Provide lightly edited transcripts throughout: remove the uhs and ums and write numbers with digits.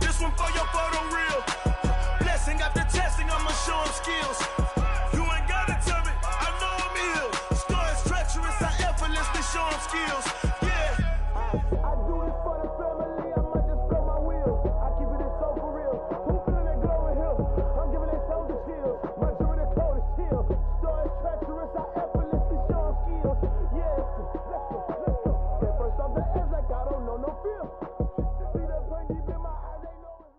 This one for your photo reel. Blessing after testing, I'ma show them skills. You ain't gotta tell me, I know I'm ill. Star is treacherous, I effortlessly show them skills. Yeah. I do this for the family, I might just blow my wheel. I keep it so for real. Who feeling that glowing hill? I'm giving it soldier chills. My jewelry the coldest chill. Star is treacherous, I effortlessly show them skills. Yeah, let's go. Get first off the edge like I don't know no fear. See that pain deep in my eyes, they know it's...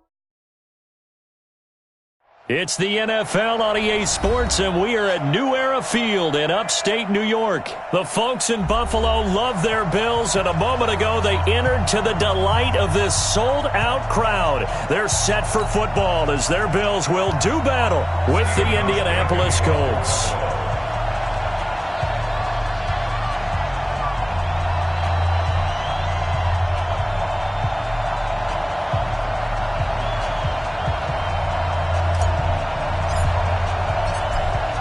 It's the NFL on EA Sports, and we are at New Era Field in upstate New York. The folks in Buffalo love their Bills, and a moment ago they entered to the delight of this sold-out crowd. They're set for football as their Bills will do battle with the Indianapolis Colts.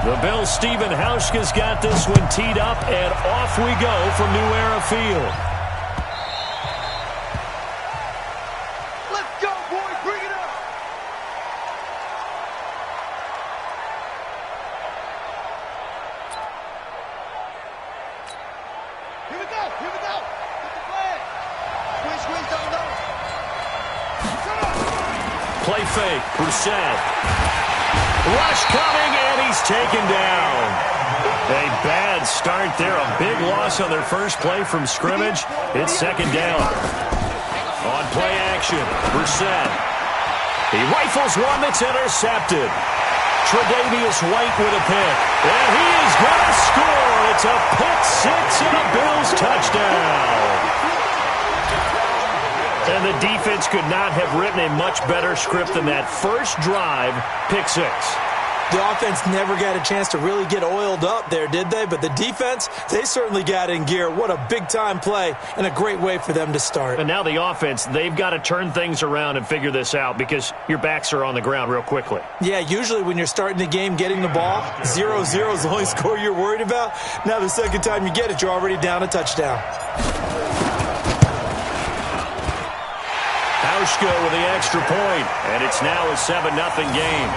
The Bills' Stephen Hauschka's got this one teed up, and off we go from New Era Field. Let's go, boys. Bring it up. Here we go. Here we go. Get the flag. Squeeze, double. Play fake, Brissett. Rush coming, and he's taken down. A bad start there. A big loss on their first play from scrimmage. It's second down. On play action, Brissett. He rifles one that's intercepted. Tre'Davious White with a pick. And he is going to score. It's a pick six and a Bills touchdown. And the defense could not have written a much better script than that first drive, pick six. The offense never got a chance to really get oiled up there, did they? But the defense, they certainly got in gear. What a big-time play and a great way for them to start. And now the offense, they've got to turn things around and figure this out because your backs are on the ground real quickly. Yeah, usually when you're starting the game, getting the ball, 0-0 is the only score you're worried about. Now the second time you get it, you're already down a touchdown. Hauschka with the extra point, and it's now a 7-0 game.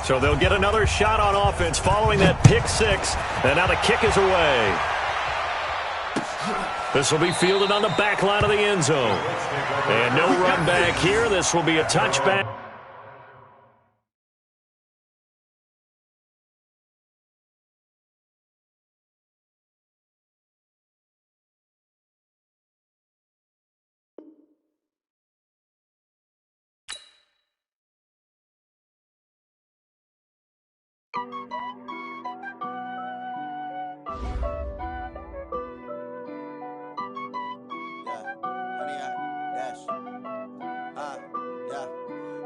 So they'll get another shot on offense following that pick six. And now the kick is away. This will be fielded on the back line of the end zone. And no run back here. This will be a touchback.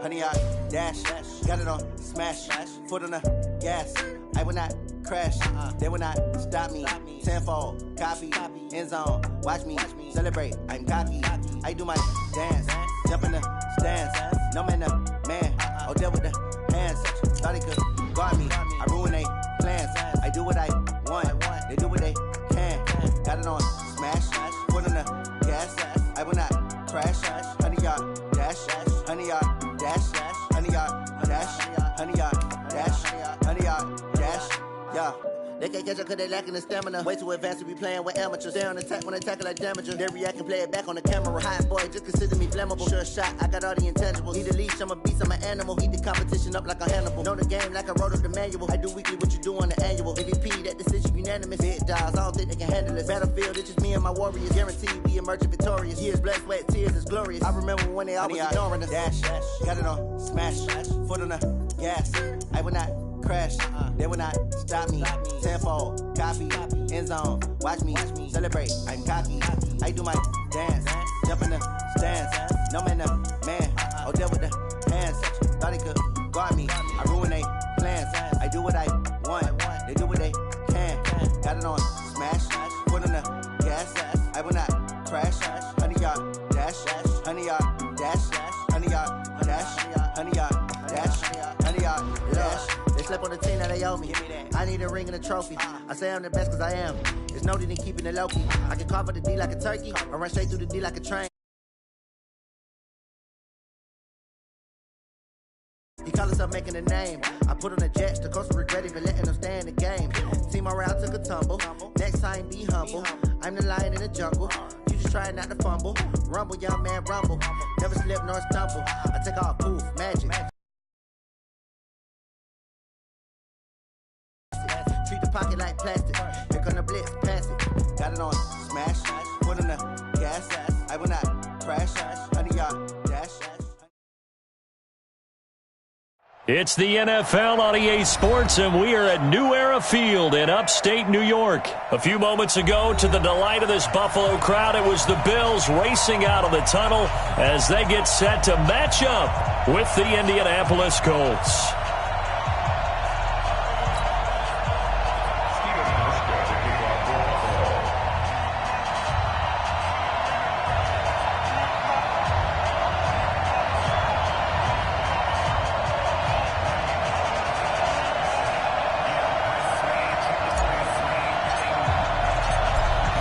Honey, I dash, got it on smash, foot on the gas. I will not crash, they will not stop me. Tenfold, copy, end zone, watch me celebrate. I'm cocky, I do my dance, jump in the stands. No man, man, oh, there with the hands. Thought he could guard me, I ruin they plans. I do what I want, they do what they can. Got it on smash, foot on the gas. I will not crash, honey, y'all dash, honey, y'all dash, honey, y'all dash, honey, y'all dash, honey, y'all dash, yeah. They can't catch up cause they lacking the stamina. Way too advanced to be playing with amateurs. Stay on attack when attack like damager. They react and play it back on the camera. Hot boy, just consider me flammable. Sure shot, I got all the intangibles. Need a leash, I'm a beast, I'm an animal. Heat the competition up like a Hannibal. Know the game like I wrote up the manual. I do weekly what you do on the annual. MVP, that decision unanimous. Big dials, I don't think they can handle this. Battlefield, it's just me and my warriors. Guaranteed we emerging victorious. Years, blood, sweat, tears, is glorious. I remember when they always ignoring us. Dash, got it on smash, foot on the gas. I will not crash, they will not stop me. Tenfold, copy, end zone, watch me celebrate. I'm cocky, I do my dance, jump in the stands. No man, man. Oh, deal with the hands. Thought he could guard me. I ruin they plans. I do what I want. They do what they can. Got it on smash. Put on the gas. I will not crash. 100-yard dash. 100-yard dash. 100-yard dash. 100-yard dash. 100-yard dash. They slept on the team that they owe me. I need a ring and a trophy. I say I'm the best cause I am. It's noted in keeping it low-key. I can carve up the D like a turkey or run straight through the D like a train. He call himself making a name. I put on the jets, the coast of regret even letting them stay in the game. Team around took a tumble. Next time be humble. I'm the lion in the jungle. You just trying not to fumble. Rumble, young man, rumble. Never slip nor stumble. I take off poof, magic. Treat the pocket like plastic. Here come the blitz, pass it. Got it on smash. Put on the gas. I will not crash. 100-yard dash. It's the NFL on EA Sports, and we are at New Era Field in upstate New York. A few moments ago, to the delight of this Buffalo crowd, it was the Bills racing out of the tunnel as they get set to match up with the Indianapolis Colts.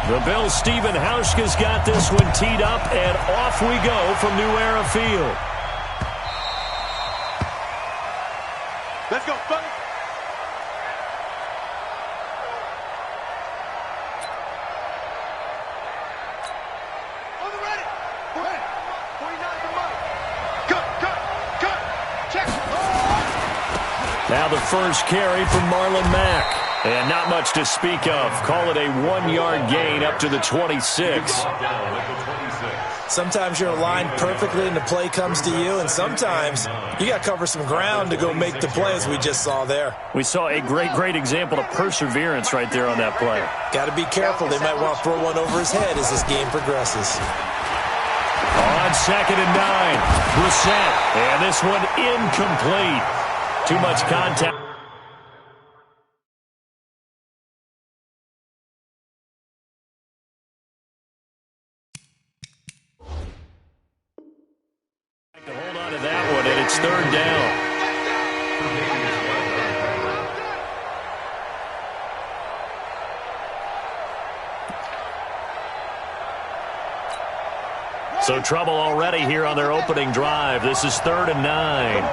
The Bills' Stephen Hauschka's got this one teed up, and off we go from New Era Field. Let's go, buddy. On the ready. Ready. 49 for Mike. Cut. Check. Now the first carry from Marlon Mack. And not much to speak of. Call it a 1-yard gain up to the 26. Sometimes you're aligned perfectly and the play comes to you, and sometimes you got to cover some ground to go make the play, as we just saw there. We saw a great example of perseverance right there on that play. Got to be careful. They might want to throw one over his head as this game progresses. On 2nd and 9, Brissett. And this one incomplete. Too much contact. Hold on to that one, and it's 3rd down. So trouble already here on their opening drive. This is 3rd and 9.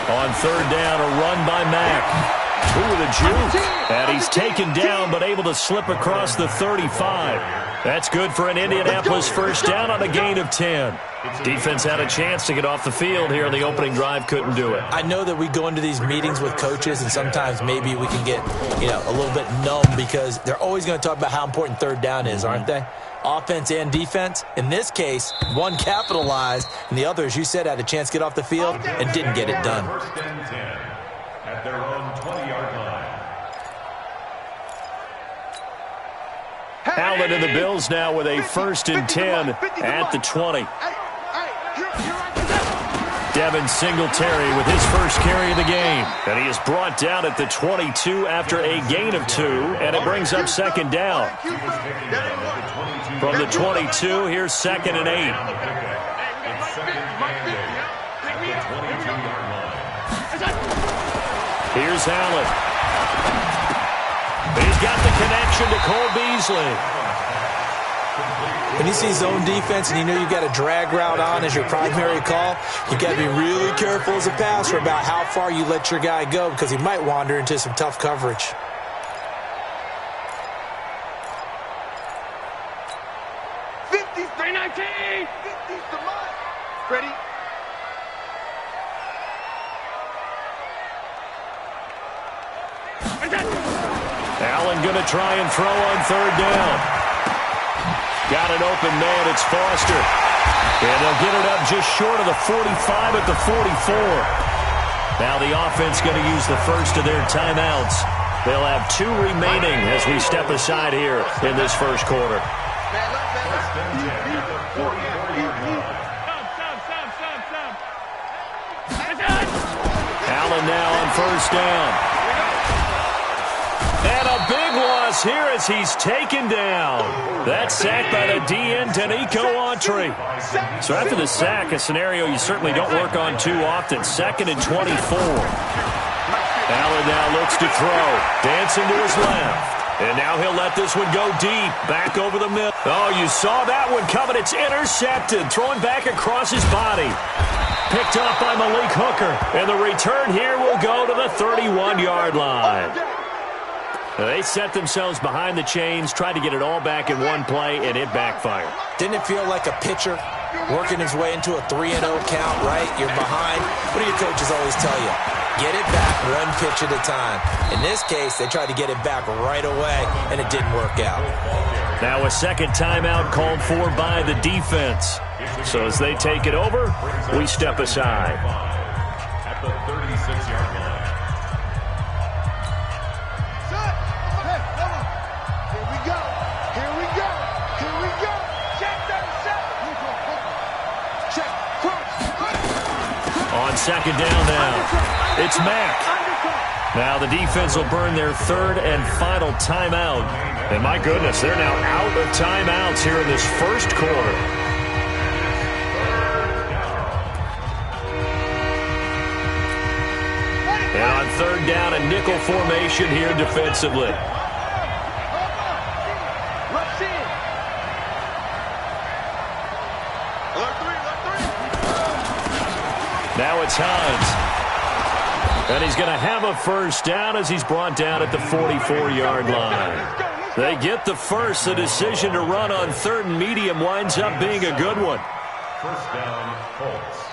On 3rd down, a run by Mack. Ooh, the juke. And he's taken down, but able to slip across the 35. That's good for an Indianapolis first down on a gain of 10. Defense had a chance to get off the field here in the opening drive, couldn't do it. I know that we go into these meetings with coaches, and sometimes maybe we can get, a little bit numb because they're always going to talk about how important 3rd down is, aren't they? Offense and defense. In this case, one capitalized, and the other, as you said, had a chance to get off the field and didn't get it done. First and 10 at their own 20-yard line. Allen and the Bills now with a 1st and 10 at the 20. Devin Singletary with his first carry of the game. And he is brought down at the 22 after a gain of 2, and it brings up 2nd down. From the 22, here's 2nd and 8. Here's Allen. He's got the connection to Cole Beasley. When you see zone defense and you know you've got a drag route on as your primary call, you've got to be really careful as a passer about how far you let your guy go because he might wander into some tough coverage. Ready? Allen going to try and throw on 3rd down. Got an open man. It's Foster. And they'll get it up just short of the 45 at the 44. Now the offense going to use the first of their timeouts. They'll have 2 remaining as we step aside here in this first quarter. Allen now on first down. And a big loss here as he's taken down. That's sacked by the DN, Danico Autry. So after the sack, a scenario you certainly don't work on too often. 2nd and 24. Allen now looks to throw. Dancing to his left. And now he'll let this one go deep. Back over the middle. Oh, you saw that one coming. It's intercepted. Throwing back across his body. Picked up by Malik Hooker. And the return here will go to the 31-yard line. They set themselves behind the chains, tried to get it all back in one play, and it backfired. Didn't it feel like a pitcher working his way into a 3-0 count, right? You're behind. What do your coaches always tell you? Get it back one pitch at a time. In this case, they tried to get it back right away, and it didn't work out. Now a second timeout called for by the defense. So as they take it over, we step aside. At the 36-yard line. On second down now, it's Mack. Now the defense will burn their third and final timeout. And my goodness, they're now out of timeouts here in this first quarter. And on third down, a nickel formation here defensively. Now it's Hines. And he's going to have a first down as he's brought down at the 44-yard line. They get the first. The decision to run on third and medium winds up being a good one. First down, Colts.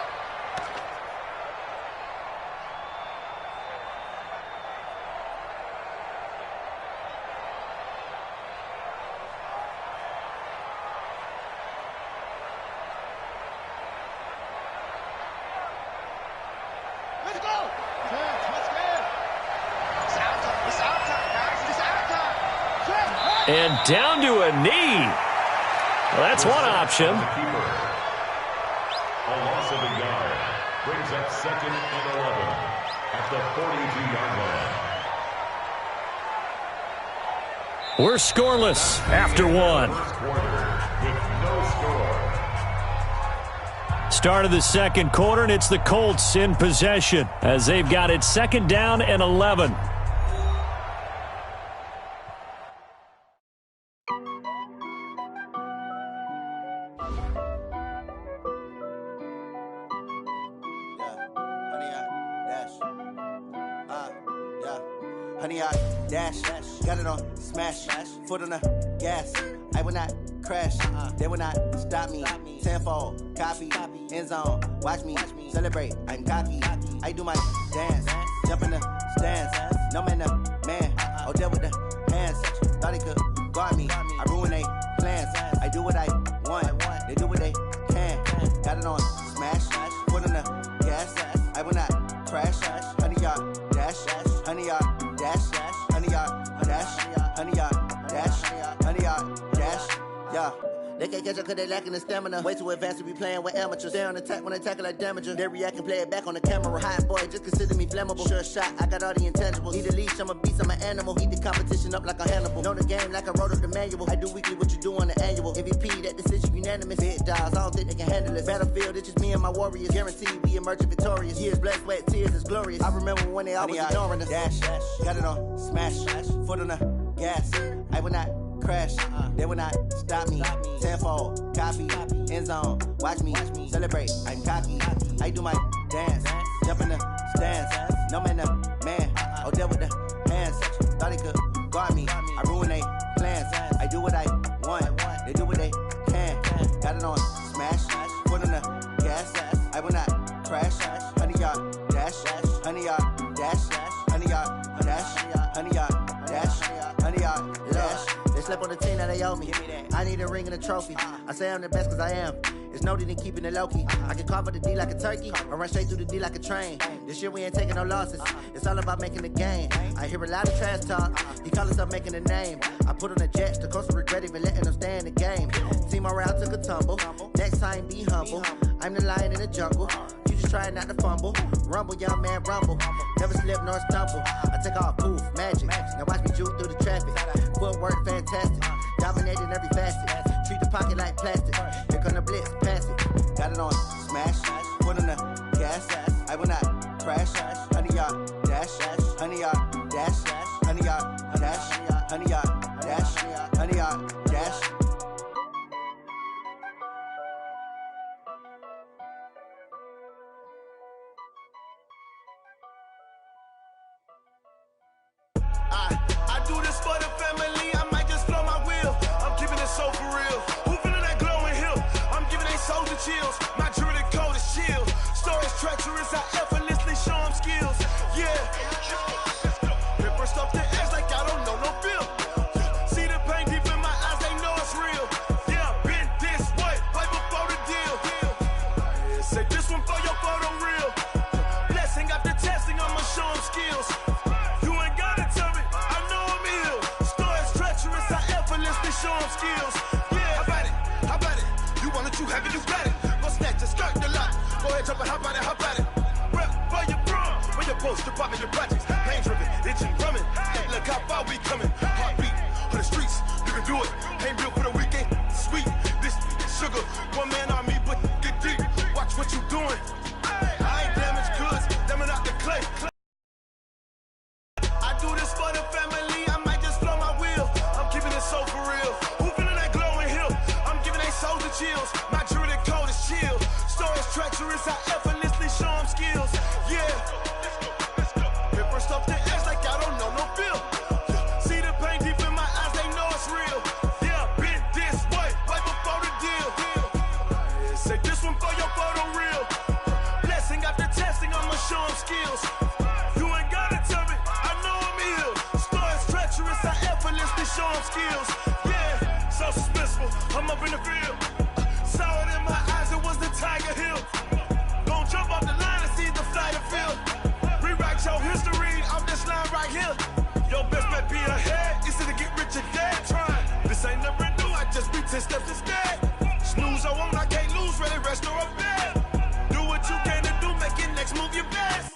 And down to a knee. Well, that's one option. A loss of a yard brings up 2nd and 11 at the 42-yard line. We're scoreless after one. With no score. Start of the second quarter, and it's the Colts in possession as they've got it 2nd down and 11. Got it on smash, foot on the gas. I will not crash, they will not stop me. Tenfold, copy, end zone, watch me celebrate. I'm cocky, I do my dance, jump in the stands. No man, the man, oh, deal with the hands. Thought he could guard me, I ruin they plans. I do what I want, they do what they can. Got it on smash, foot on the gas. I will not crash, 100-yard dash, 100-yard dash. 100-yard dash, 100-yard dash, 100-yard dash, yeah. They can't catch up cause they lacking the stamina. Way too advanced to be playing with amateurs. Stay on attack when they tackle like damager. They react and play it back on the camera. Hot boy, just consider me flammable. Sure shot, I got all the intangibles. Need a leash, I'm a beast, I'm an animal. Heat the competition up like a Hannibal. Know the game like I wrote up the manual. I do weekly what you do on the annual. MVP, that decision unanimous. Big dogs, I don't think they can handle it. Battlefield, it's just me and my warriors. Guaranteed we emerge victorious. Years, blood, sweat, tears, it's glorious. I remember when they always ignoring us. Dash, got it on smash, foot on the gas. I will not crash, they will not stop me. Tenfold, copy, end zone, watch me celebrate. I'm cocky, I do my dance, jump in the stands. No man, the man, oh, deal with the hands. Thought he could guard me, I ruin they plans. I do what I want, they do what they can. Got it on smash, foot on the gas. I will not crash, 100-yard dash, 100-yard dash, 100-yard dash, 100-yard dash, 100-yard dash. They slept on the team that they owe me. I need a ring and a trophy. I say I'm the best cause I am. It's no need in keeping it low-key. I can carve up the D like a turkey or run straight through the D like a train. This year we ain't taking no losses. It's all about making the game. I hear a lot of trash talk. He call us up making a name. I put on the Jets. The coach will regret even letting them stay in the game. Team morale took a tumble. Next time, be humble. I'm the lion in the jungle. You just trying not to fumble. Rumble, young man, rumble. Never slip nor stumble. I take off, poof, magic. Now watch me juke through the traffic. Footwork, fantastic. Dominating every facet. Treat the pocket like plastic. Here come the blitz, pass it. Got it on, smash. Foot on the gas. I will not crash. 100-yard dash. 100-yard dash. 100-yard dash. 100-yard dash. 100-yard dash. I do this for the family, I might just flow my wheel. I'm keeping it so for real. Who feeling that glowing hill? I'm giving they soldier chills. My jewelry code is chill. Stories treacherous, I effortlessly show them skills. Yeah. Paper stuff the edge like I don't know no feel. See the pain deep in my eyes, they know it's real. Yeah, been this way, way before the deal. Say this one for your photo real. Blessing after testing, I'ma show them skills. Show them skills. Yeah, how about it? You want it, you have it, you got it. Go snatch it, start the lot. Go ahead, jump it, how about it? Rep for your bro, for your post, your poppin', your projects. Pain driven, itching, drumming. Hey, look how far we coming. Heartbeat on the streets, you can do it. Ain't built for the weekend, sweet. This sugar, one man army, but get deep. Watch what you doing. I ain't damaged goods, them are not the clay. I do this for the family, I might just flow my wheel. I'm keeping it so for real. Who feeling that glowing hill? I'm giving they soldier chills. My jewelry code is chill. Stories treacherous, I effortlessly show them skills. Yeah. Paper stuff the edge like I don't know no feel. See the pain deep in my eyes, they know it's real. Yeah, been this way, way before the deal. Say this one for your photo real. Blessing after testing, I'ma show them skills. You ain't gotta tell me, I know I'm ill. Stories treacherous, I effortlessly show them skills. Yeah, so suspenseful, I'm up in the field. Saw it in my eyes, it was the Tiger Hill. Gon' jump off the line and see the flight of field. Rewrite your history off this line right here. Your best bet be ahead, easy to get rich or dead trying. This ain't never new, I just be 10 steps instead. Snooze, I won't, I can't lose, ready, rest or a bed. Do what you can to do, make it next move your best.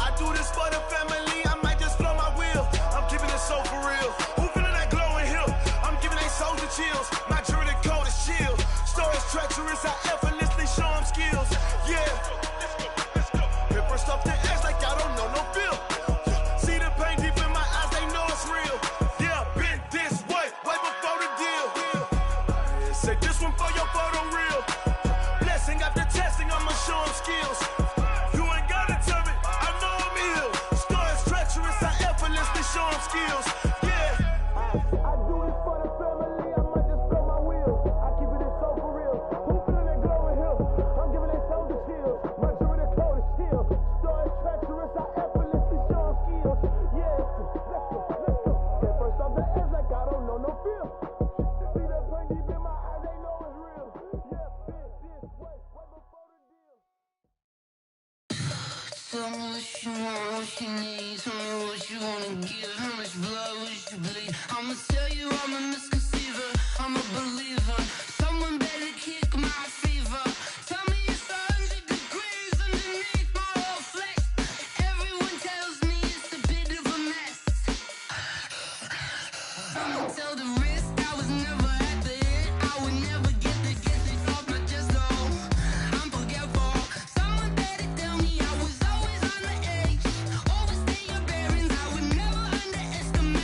I do this for the family, I might just flow my wheel. I'm keeping it so for real. Who feeling that glowing hill? I'm giving they soldier chills. My jewelry code is chill. Stories treacherous, I effortlessly show them skills. Yeah. Paper stuff the edge like I don't know no feel. See the pain deep in my eyes, they know it's real. Yeah, been this way, way before the deal. Say this one for your photo real. Blessing after testing, I'ma show them skills. You ain't gotta tell me, I know I'm ill. Stories treacherous, I effortlessly show them skills. Yeah. I do it for the family, I might just blow my wheel. I keep it so for real. Who feeling that glowing hill? I'm giving they soldier chills. My jewelry code is chill. Stories treacherous, I effortlessly show them skills. Yeah, let's go. Paper stuff the edge like I don't know no feel. See that pain deep in my eyes, they know it's real. Yeah, been this way, way before the deal. Tell me what you want, what you need. Tell me what you wanna give. How much blood would you bleed? I'ma tell you I'm a misconceiver. I'm a believer. Someone better kick my fever. Tell me it's 100 degrees underneath my whole flesh. Everyone tells me it's a bit of a mess. I'ma tell the risk I was never at the end. I would never get it off my chest though. I'm forgetful. Someone better tell me I was always on the edge. Overstay your bearings, I would never underestimate.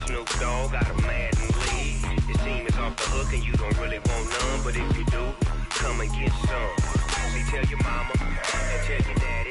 Snoop Dogg got a Madden lead. Your team is off the hook and you don't really want none, but if you do, come and get some. See, tell your mama and tell your daddy.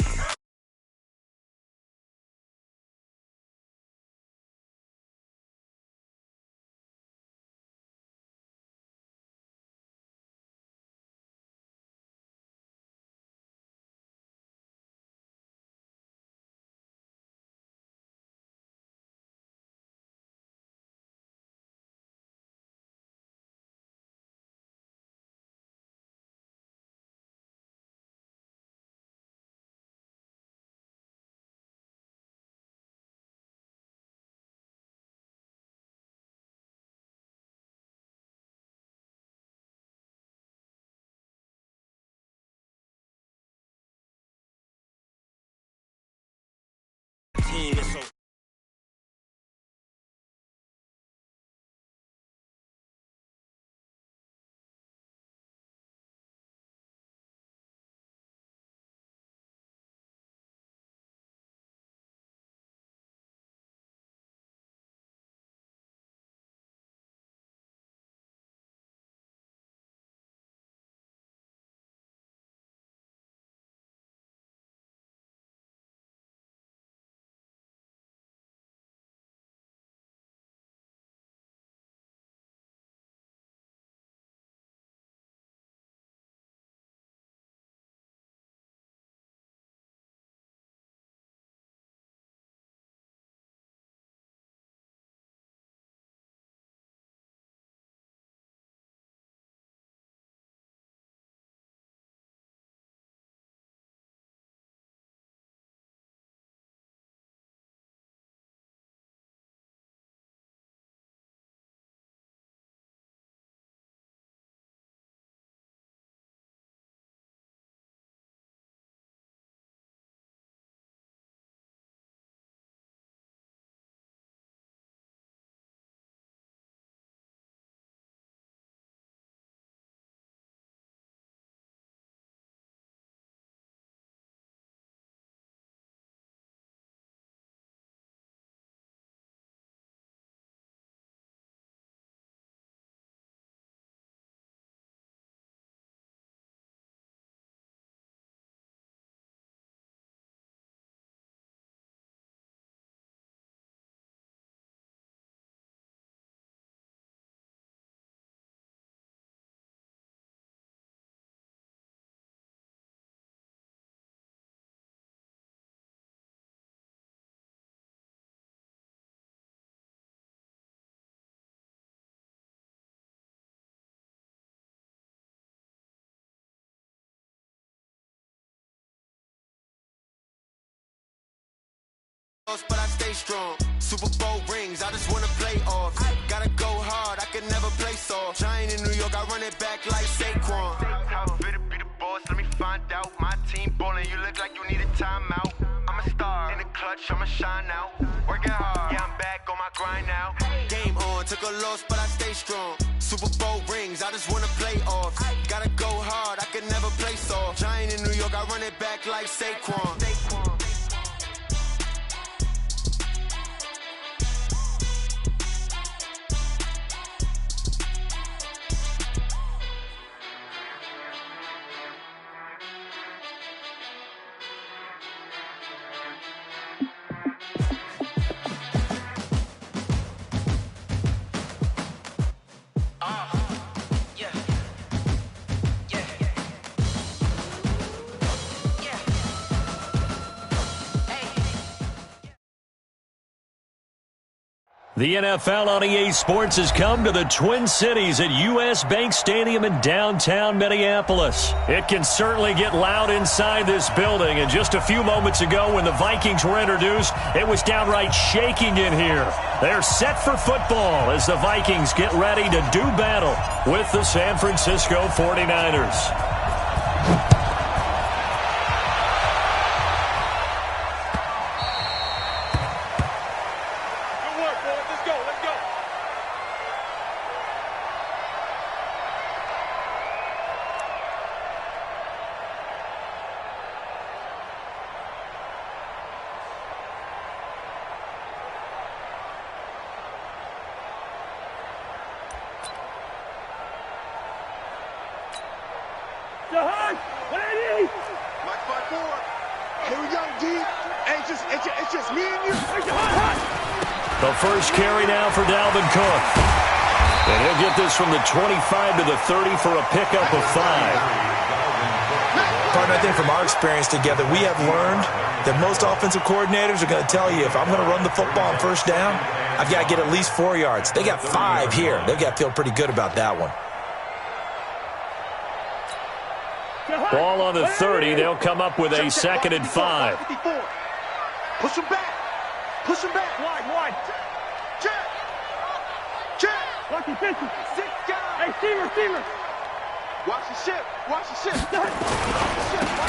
Team is so but I stay strong. Super Bowl rings, I just wanna play off. Gotta go hard, I can never play soft. Giant in New York, I run it back like Saquon. How fit to be the boss, let me find out. My team ballin', you look like you need a timeout. I'm a star, in the clutch, I'ma shine out. Working hard, yeah, I'm back on my grind now. Game on, took a loss, but I stay strong. Super Bowl rings, I just wanna play off. Gotta go hard, I can never play soft. Giant in New York, I run it back like Saquon. The NFL on EA Sports has come to the Twin Cities at U.S. Bank Stadium in downtown Minneapolis. It can certainly get loud inside this building, and just a few moments ago when the Vikings were introduced, it was downright shaking in here. They're set for football as the Vikings get ready to do battle with the San Francisco 49ers. Mike 5-4. Here we go, D. It's just me and you. The first carry now for Dalvin Cook. And he'll get this from the 25 to the 30 for a pickup of 5. Partner, I think from our experience together, we have learned that most offensive coordinators are going to tell you, if I'm going to run the football on first down, I've got to get at least 4 yards. They got 5 here. They've got to feel pretty good about that one. Ball on the 30. They'll come up with a 2nd and 5. Push him back. Push him back. Wide. Check. Lucky 50. 6 guys. Hey, receiver. Watch the ship.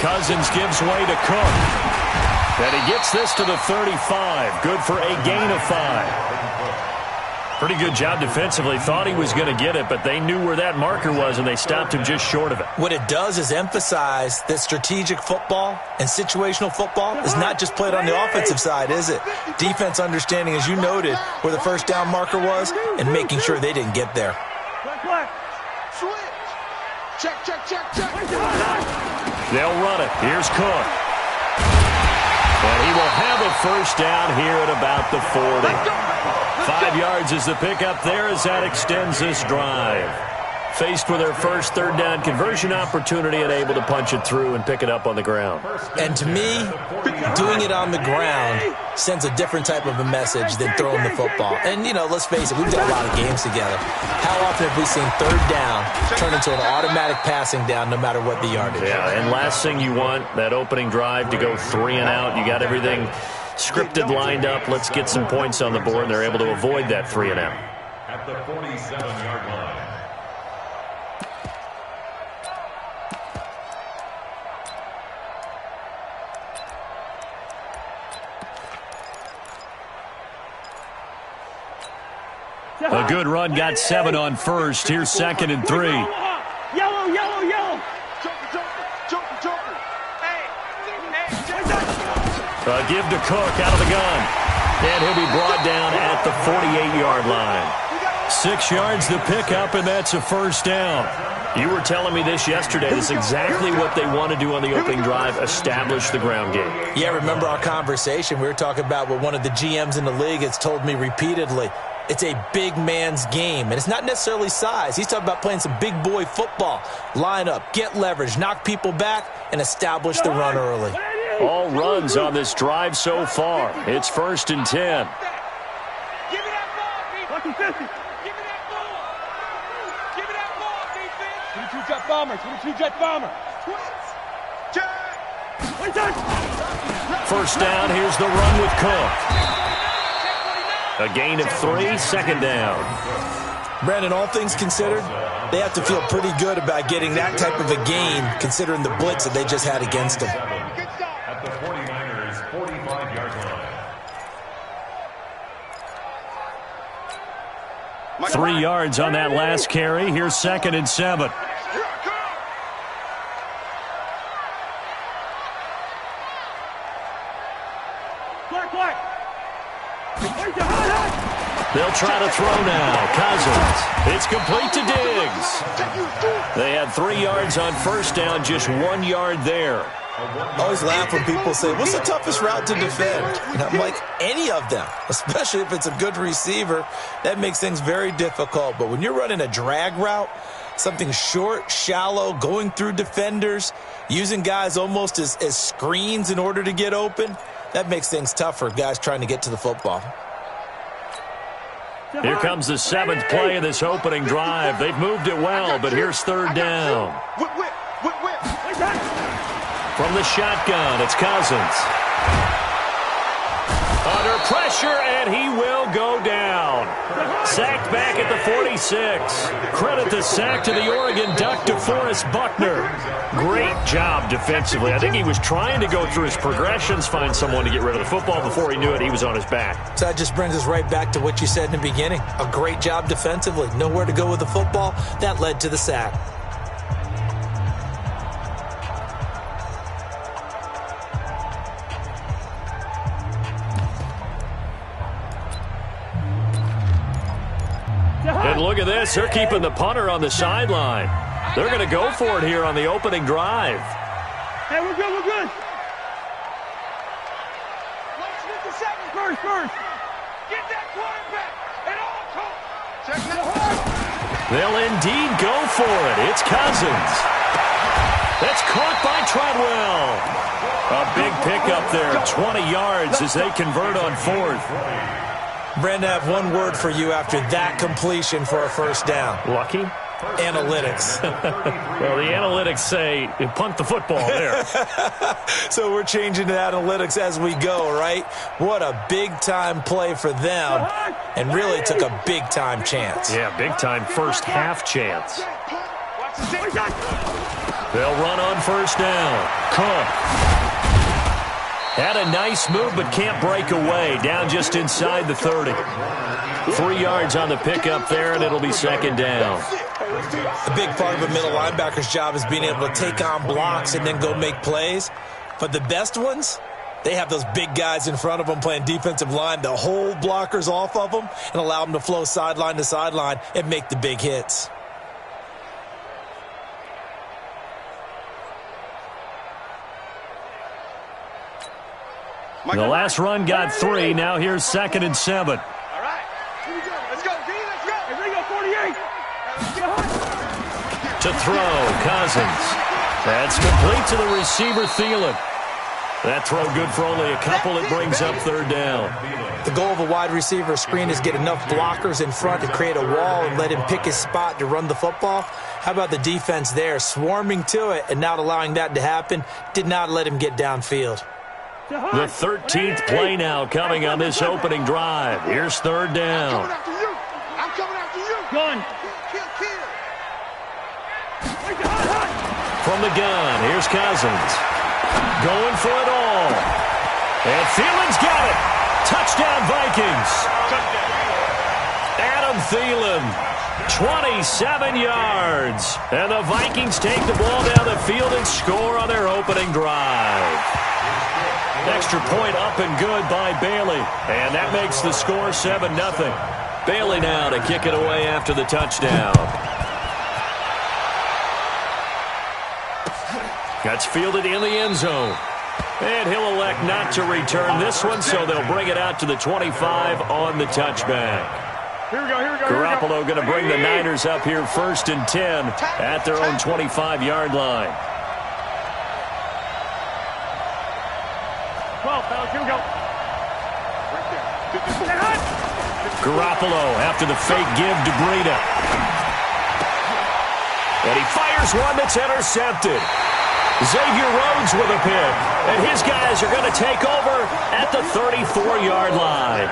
Cousins gives way to Cook. And he gets this to the 35. Good for a gain of 5. Pretty good job defensively. Thought he was going to get it, but they knew where that marker was, and they stopped him just short of it. What it does is emphasize that strategic football and situational football is not just played on the offensive side, is it? Defense understanding, as you noted, where the first down marker was and making sure they didn't get there. Switch. Check. They'll run it. Here's Cook. And he will have a first down here at about the 40. 5 yards is the pickup there as that extends this drive. Faced with their first 3rd down conversion opportunity and able to punch it through and pick it up on the ground. And to me, doing it on the ground sends a different type of a message than throwing the football. And, let's face it, we've done a lot of games together. How often have we seen 3rd down turn into an automatic passing down no matter what the yardage? Yeah, and last thing you want, that opening drive to go 3 and out. You got everything scripted, lined up. Let's get some points on the board, and they're able to avoid that 3 and out. At the 47-yard line. A good run, got 7 on first. Here's 2nd and 3. Yellow. Joker. Hey. Give to Cook out of the gun. And he'll be brought down at the 48-yard line. 6 yards to pick up, and that's a first down. You were telling me this yesterday. This is exactly what they want to do on the opening drive, establish the ground game. Yeah, remember our conversation. We were talking about what one of the GMs in the league has told me repeatedly. It's a big man's game, and it's not necessarily size. He's talking about playing some big boy football. Line up, get leverage, knock people back, and establish the run early. All runs on this drive so far. It's 1st and 10. Give me that ball, defense. Give me that ball, defense. 22-jet bomber. First down, here's the run with Cook. A gain of 3, 2nd down. Brandon, all things considered, they have to feel pretty good about getting that type of a gain, considering the blitz that they just had against them. At the 49ers' 45-yard line. 3 yards on that last carry. Here's 2nd and 7. They'll try to throw now. Cousins. It's complete to Diggs. They had 3 yards on first down, just 1 yard there. I always laugh when people say, what's the toughest route to defend? And I'm like, any of them, especially if it's a good receiver. That makes things very difficult. But when you're running a drag route, something short, shallow, going through defenders, using guys almost as screens in order to get open, that makes things tough for guys trying to get to the football. Here comes the 7th play of this opening drive. They've moved it well, but here's 3rd down. Whip. From the shotgun, it's Cousins. Under pressure, and he will go down. Sacked back at the 46. Credit the sack to the Oregon Duck, DeForest Buckner. Great job defensively. I think he was trying to go through his progressions, find someone to get rid of the football. Before he knew it, he was on his back. So that just brings us right back to what you said in the beginning. A great job defensively. Nowhere to go with the football. That led to the sack. And look at this. They're keeping the punter on the sideline. They're going to go for it here on the opening drive. Hey, we're good, we're good. Let's get the second first. Get that quarterback at all costs. Check the horse. They'll indeed go for it. It's Cousins. That's caught by Treadwell. A big pickup there, 20 yards as they convert on fourth. Brandon, I have one word for you after that completion for a first down. Lucky? Analytics. Well, the analytics say punt the football there. So we're changing to analytics as we go, right? What a big-time play for them, and really took a big-time chance. Yeah, big-time first half chance. They'll run on first down. Cook. Had a nice move, but can't break away. Down just inside the 30. 3 yards on the pickup there, and it'll be second down. A big part of a middle linebacker's job is being able to take on blocks and then go make plays. But the best ones, they have those big guys in front of them playing defensive line to hold blockers off of them and allow them to flow sideline to sideline and make the big hits. The last run got 3. Now here's 2nd and 7. All right. Here we go. Let's go, D. Let's go. Here we go, 48. To throw, Cousins. That's complete to the receiver, Thielen. That throw good for only a couple. It brings up third down. The goal of a wide receiver screen is get enough blockers in front to create a wall and let him pick his spot to run the football. How about the defense there, swarming to it and not allowing that to happen? Did not let him get downfield. The 13th play now coming on this opening drive. Here's third down. I'm coming after you. Gun. From the gun, here's Cousins. Going for it all. And Thielen's got it. Touchdown, Vikings. Adam Thielen, 27 yards. And the Vikings take the ball down the field and score on their opening drive. Extra point up and good by Bailey. And that makes the score 7-0. Bailey now to kick it away after the touchdown. That's fielded in the end zone. And he'll elect not to return this one, so they'll bring it out to the 25 on the touchback. Here we go. Garoppolo going to bring the Niners up here 1st and 10 at their own 25-yard line. 12, fellas. Here we go. Garoppolo after the fake give to Breida. And he fires one that's intercepted. Xavier Rhodes with a pick. And his guys are going to take over at the 34-yard line.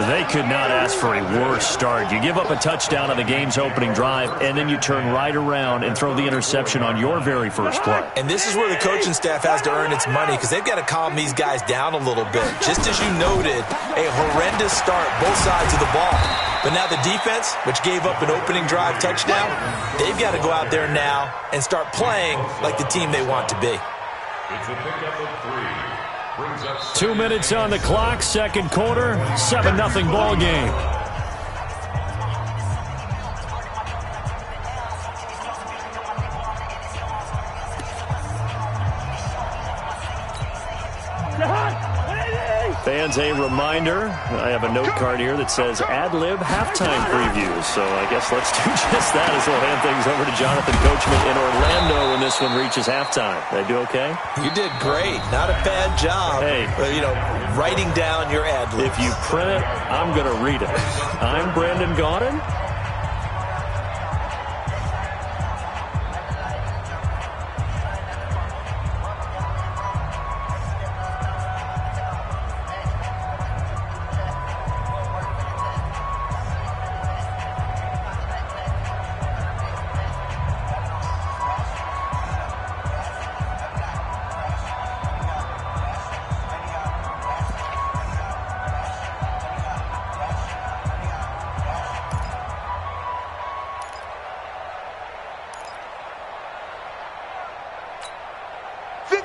They could not ask for a worse start. You give up a touchdown on the game's opening drive, and then you turn right around and throw the interception on your very first play. And this is where the coaching staff has to earn its money because they've got to calm these guys down a little bit. Just as you noted, a horrendous start, both sides of the ball. But now the defense, which gave up an opening drive touchdown, they've got to go out there now and start playing like the team they want to be. It's a pickup of 3. 2 minutes on the clock, second quarter, 7-0 ball game. Fans, a reminder, I have a note card here that says ad-lib halftime previews. So I guess let's do just that as we'll hand things over to Jonathan Coachman in Orlando when this one reaches halftime. Did I do okay? You did great. Not a bad job. Hey. Writing down your ad-libs. If you print it, I'm going to read it. I'm Brandon Gaudin.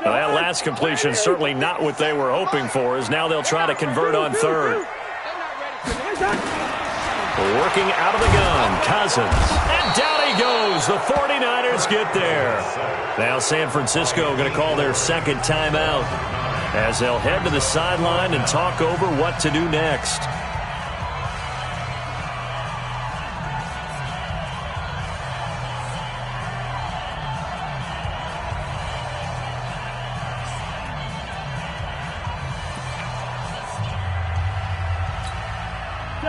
That last completion certainly not what they were hoping for, as now they'll try to convert on third. Working out of the gun, Cousins. And down he goes. The 49ers get there. Now San Francisco going to call their second timeout as they'll head to the sideline and talk over what to do next.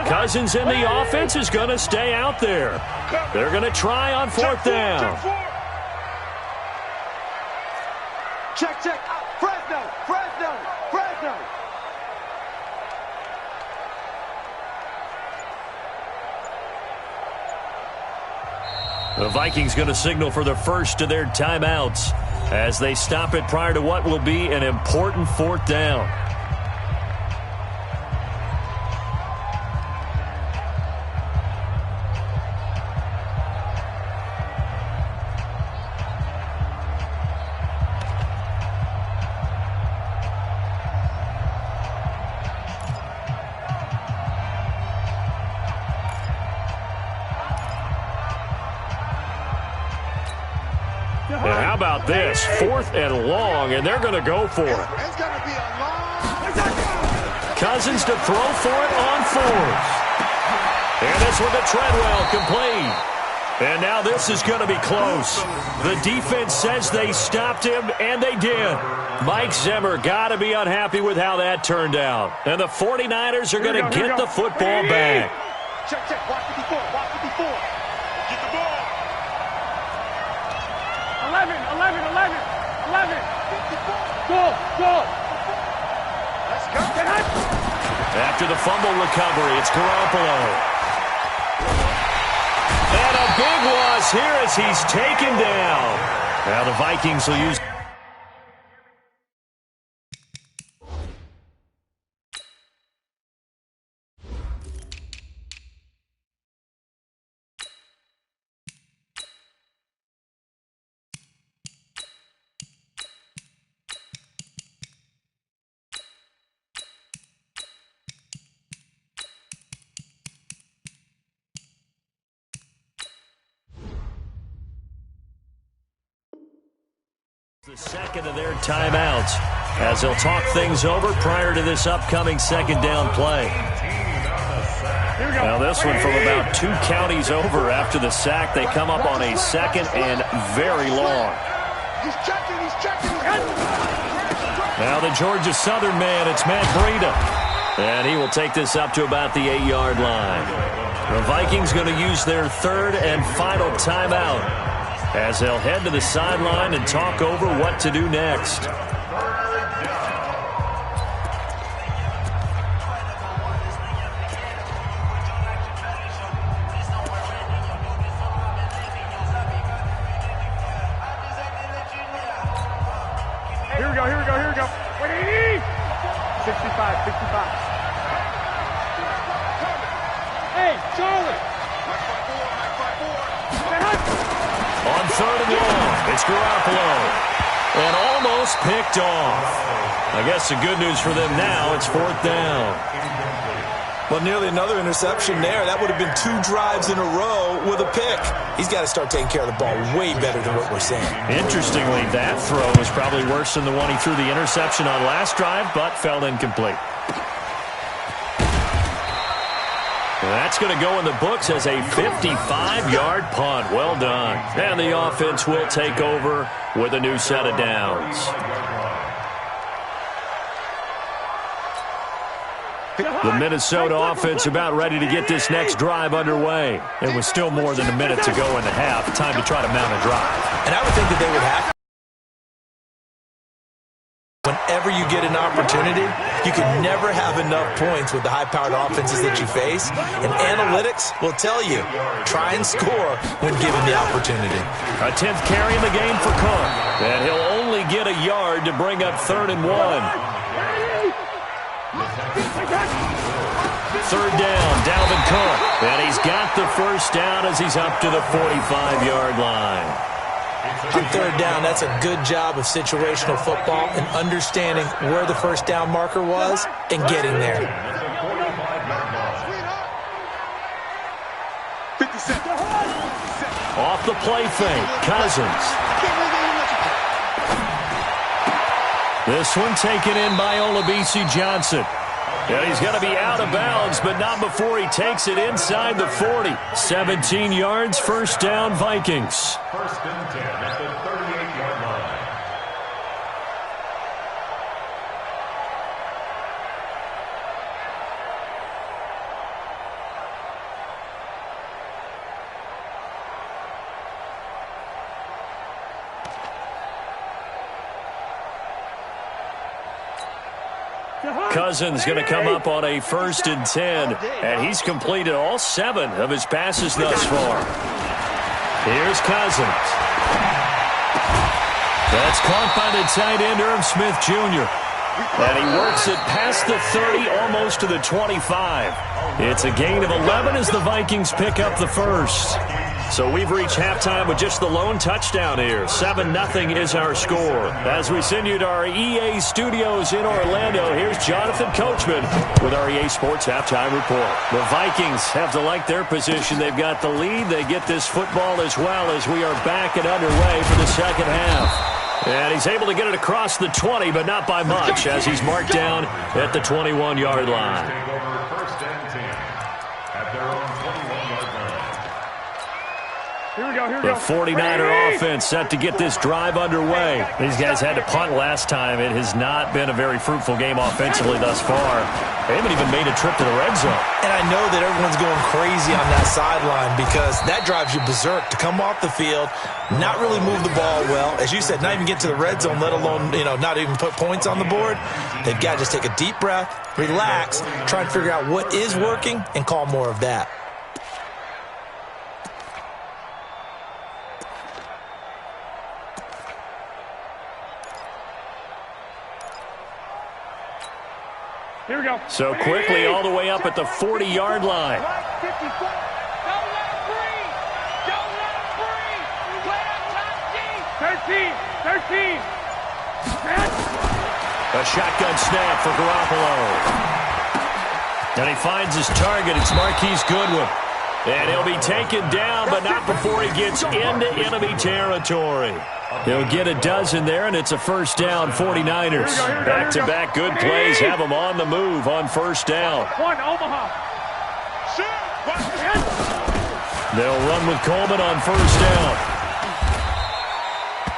Cousins in the offense is going to stay out there. They're going to try on fourth down. Check. Fresno. The Vikings going to signal for the first of their timeouts as they stop it prior to what will be an important fourth down. And how about this? 4th and long, and they're going to go for it. It's going to be a long... Cousins to throw for it on 4th. And this one to Treadwell, complete. And now this is going to be close. The defense says they stopped him, and they did. Mike Zimmer got to be unhappy with how that turned out. And the 49ers are going to get the football back. Check. Watch it before. Get the ball. 11. Go. Let's go. After the fumble recovery, it's Garoppolo. And a big loss here as he's taken down. Now the Vikings will use... the second of their timeouts as they'll talk things over prior to this upcoming second down play. Now this one from about 2 counties over after the sack. They come up on a second and very long. He's checking. Now the Georgia Southern man, it's Matt Breida. And he will take this up to about the 8-yard line. The Vikings going to use their third and final timeout as they'll head to the sideline and talk over what to do next. Here we go. 65. Hey, Charlie. On third and long, it's Garoppolo. And almost picked off. I guess the good news for them now, it's 4th down. Well, nearly another interception there. That would have been 2 drives in a row with a pick. He's got to start taking care of the ball way better than what we're seeing. Interestingly, that throw was probably worse than the one he threw the interception on last drive, but fell incomplete. That's going to go in the books as a 55-yard punt. Well done. And the offense will take over with a new set of downs. The Minnesota offense about ready to get this next drive underway. It was still more than a minute to go in the half. Time to try to mount a drive. And I would think that they would have. Whenever you get an opportunity, you can never have enough points with the high-powered offenses that you face. And analytics will tell you, try and score when given the opportunity. A 10th carry in the game for Cook. And he'll only get a yard to bring up 3rd and 1. 3rd down, Dalvin Cook. And he's got the first down as he's up to the 45-yard line. On 3rd down, that's a good job of situational football and understanding where the first down marker was and getting there. Off the play fake, Cousins. This one taken in by Olabisi Johnson. And he's going to be out of bounds, but not before he takes it inside the 40. 17 yards, first down, Vikings. First and 10 at the 38-yard line. Cousins going to come up on a first and 10, and he's completed all 7 of his passes thus far. Here's Cousins. That's caught by the tight end, Irv Smith Jr. And he works it past the 30, almost to the 25. It's a gain of 11 as the Vikings pick up the first. So we've reached halftime with just the lone touchdown here. 7-0 is our score. As we send you to our EA studios in Orlando, here's Jonathan Coachman with our EA Sports Halftime Report. The Vikings have to like their position. They've got the lead. They get this football as well as we are back and underway for the second half. And he's able to get it across the 20, but not by much, as he's marked down at the 21-yard line. Take over first and 10 at their own 21-yard line. The 49er offense set to get this drive underway. These guys had to punt last time. It has not been a very fruitful game offensively thus far. They haven't even made a trip to the red zone. And I know that everyone's going crazy on that sideline because that drives you berserk to come off the field, not really move the ball well. As you said, not even get to the red zone, let alone, not even put points on the board. They've got to just take a deep breath, relax, try and figure out what is working, and call more of that. Here we go. So quickly all the way up at the 40-yard line. 54. Don't let him free. Don't let him free. Play on top D. 13. A shotgun snap for Garoppolo. And he finds his target. It's Marquise Goodwin. And he'll be taken down, but not before he gets into enemy territory. He'll get a dozen there, and it's a first down, 49ers. Back-to-back good plays have them on the move on first down. One, Omaha. They'll run with Coleman on first down.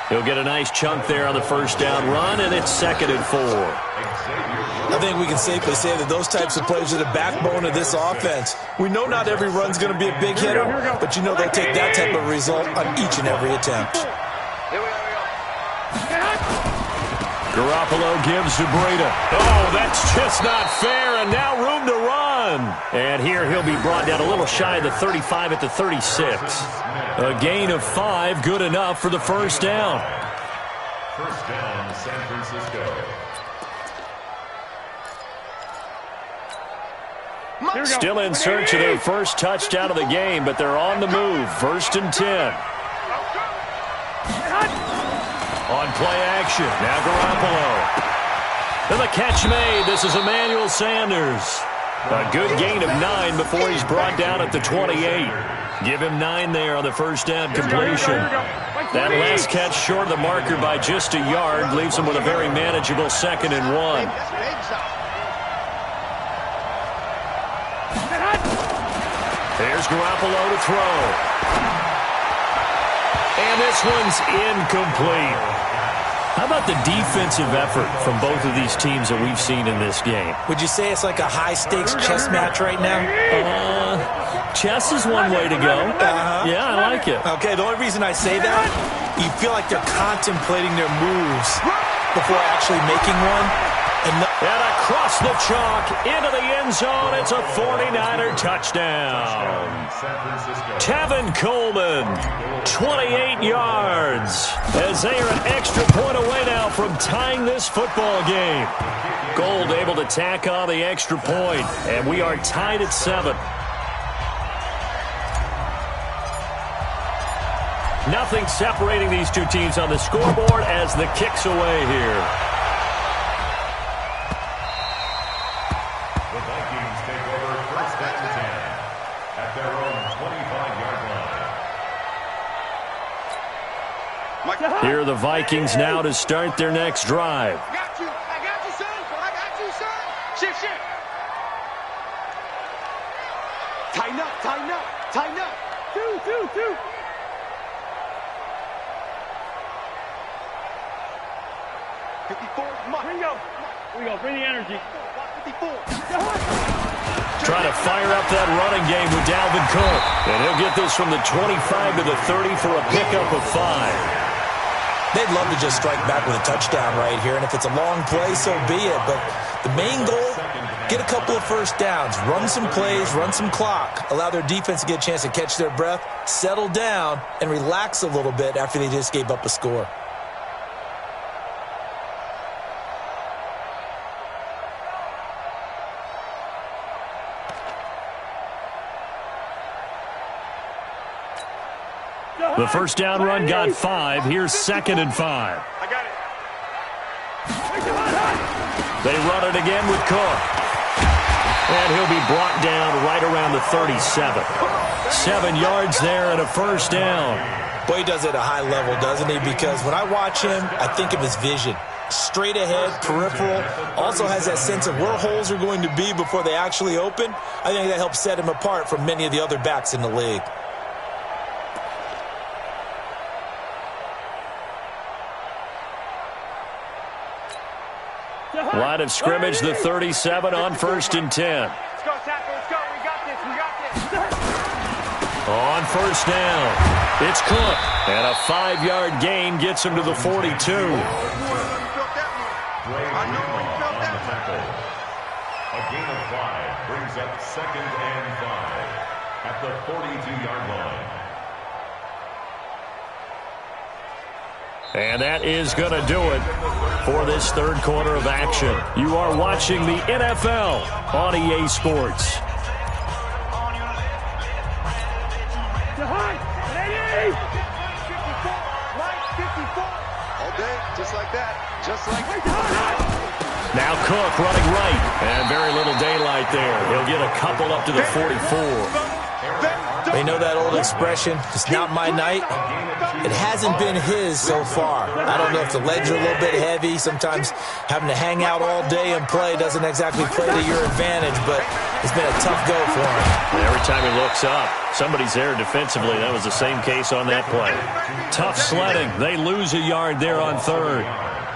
He'll get a nice chunk there on the first down run, and it's 2nd and 4. I think we can safely say that those types of plays are the backbone of this offense. We know not every run's going to be a big hitter, but they'll take that type of result on each and every attempt. Garoppolo gives to Breida. Oh, that's just not fair, and now room to run. And here he'll be brought down a little shy of the 35 at the 36. A gain of 5, good enough for the first down. First down, San Francisco. Still in search of their first touchdown of the game, but they're on the move. 1st and 10. On play action, now Garoppolo. And the catch made. This is Emmanuel Sanders. A good gain of 9 before he's brought down at the 28. Give him 9 there on the first down completion. That last catch short of the marker by just a yard leaves him with a very manageable 2nd and 1. There's Garoppolo to throw. And this one's incomplete. How about the defensive effort from both of these teams that we've seen in this game? Would you say it's like a high-stakes chess match right now? Chess is one way to go. Yeah, I like it. Okay, the only reason I say that, you feel like they're contemplating their moves before actually making one. And across the chalk, into the end zone, it's a 49er touchdown. Tevin Coleman, 28 yards, as they are an extra point away now from tying this football game. Gold able to tack on the extra point, and we are tied at 7. Nothing separating these two teams on the scoreboard as the kick's away here. The Vikings take over 1st and 10 at their own 25-yard line. Here are the Vikings now to start their next drive. I got you, son. I got you, son. Shift. Tighten up. 2. 54, come on. Here we go. Bring the energy. 54. Trying to fire up that running game with Dalvin Cook. And he'll get this from the 25 to the 30 for a pickup of 5. They'd love to just strike back with a touchdown right here, and if it's a long play, so be it. But the main goal, get a couple of first downs, run some plays, run some clock, allow their defense to get a chance to catch their breath, settle down, and relax a little bit after they just gave up a score. The first down run got 5. Here's 2nd and 5. I got it. They run it again with Cook. And he'll be brought down right around the 37. 7 yards there and a first down. Boy, he does it at a high level, doesn't he? Because when I watch him, I think of his vision. Straight ahead, peripheral. Also has that sense of where holes are going to be before they actually open. I think that helps set him apart from many of the other backs in the league. Line of scrimmage, the 37 on 1st and 10. Let's go, Tackle. Let's go. We got this. On first down, it's Cook. And a 5-yard gain gets him to the 42. On the tackle. A gain of 5 brings up 2nd and 5 at the 42-yard line. And that is going to do it for this third quarter of action. You are watching the NFL on EA Sports. All day, just like that. Now Cook running right. And very little daylight there. He'll get a couple up to the 44. They know that old expression, it's not my night. It hasn't been his so far. I don't know if the legs are a little bit heavy. Sometimes having to hang out all day and play doesn't exactly play to your advantage, but it's been a tough go for him. Every time he looks up, somebody's there defensively. That was the same case on that play. Tough sledding. They lose a yard there on 3rd.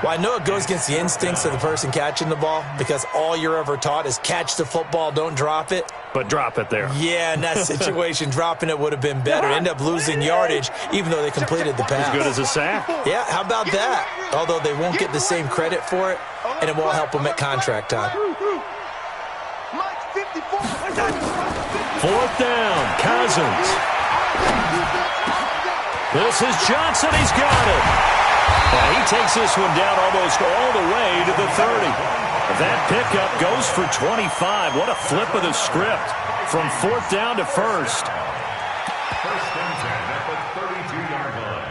Well, I know it goes against the instincts of the person catching the ball because all you're ever taught is catch the football, don't drop it. But drop it there. Yeah, in that situation, dropping it would have been better. End up losing yardage, even though they completed the pass. As good as a sack. Yeah, how about that? Although they won't get the same credit for it, and it won't help them at contract time. 4th down, Cousins. This is Johnson. He's got it. And he takes this one down almost all the way to the 30. That pickup goes for 25. What a flip of the script from 4th down to 1st. 1st and 10 at the 32-yard line.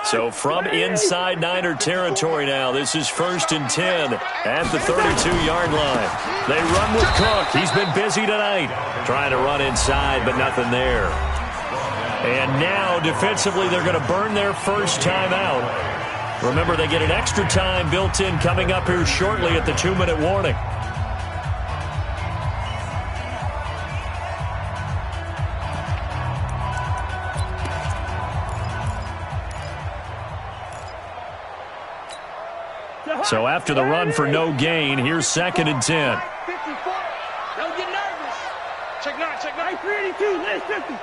So from inside Niner territory now, this is 1st and 10 at the 32-yard line. They run with Cook. He's been busy tonight, trying to run inside, but nothing there. And now, defensively, they're going to burn their first time out. Remember, they get an extra time built in coming up here shortly at the 2-minute warning. So after the run for no gain, here's 2nd and 10. 54. Don't get nervous. Check 382, last 50.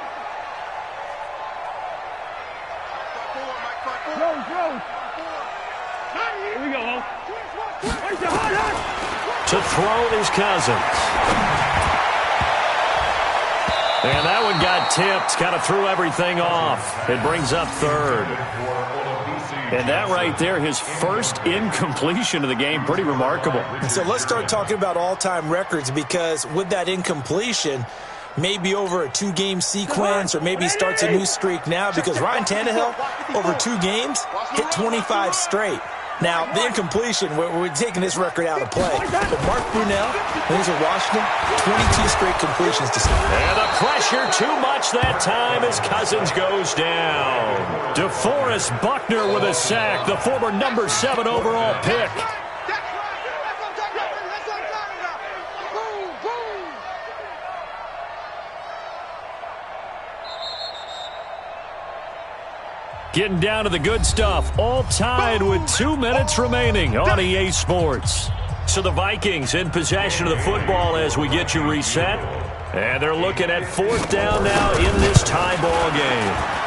Here we go, To throw is Cousins. And that one got tipped, kind of threw everything off. It brings up 3rd. And that right there, his first incompletion of the game, pretty remarkable. And so let's start talking about all-time records, because with that incompletion, maybe over a 2-game sequence, or maybe starts a new streak now, because Ryan Tannehill, over 2 games, hit 25 straight. Now, the incompletion, we're taking this record out of play. But Mark Brunell, when he's in Washington, 22 straight completions to start. And the pressure too much that time as Cousins goes down. DeForest Buckner with a sack, the former number 7 overall pick. Getting down to the good stuff, all tied with 2 minutes remaining on EA Sports. So the Vikings in possession of the football as we get you reset. And they're looking at 4th down now in this tie ball game.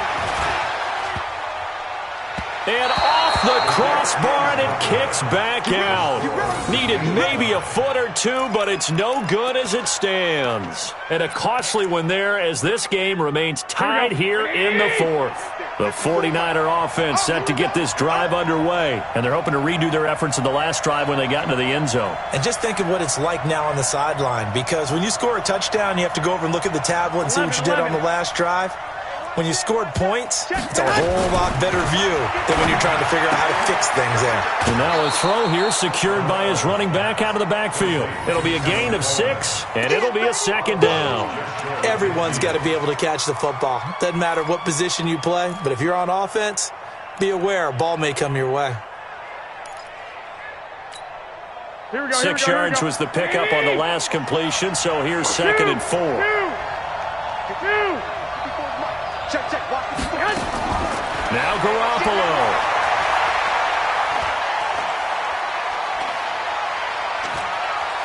And off the crossbar, and it kicks back out. Needed maybe a foot or 2, but it's no good as it stands. And a costly one there as this game remains tied here in the 4th. The 49er offense set to get this drive underway, and they're hoping to redo their efforts in the last drive when they got into the end zone. And just think of what it's like now on the sideline, because when you score a touchdown, you have to go over and look at the tablet and see what you did on the last drive. When you scored points, it's a whole lot better view than when you're trying to figure out how to fix things there. And now a throw here secured by his running back out of the backfield. It'll be a gain of 6, and it'll be a 2nd down. Everyone's got to be able to catch the football. Doesn't matter what position you play, but if you're on offense, be aware a ball may come your way. 6 yards was the pickup on the last completion, so here's 2nd and 4. Now Garoppolo.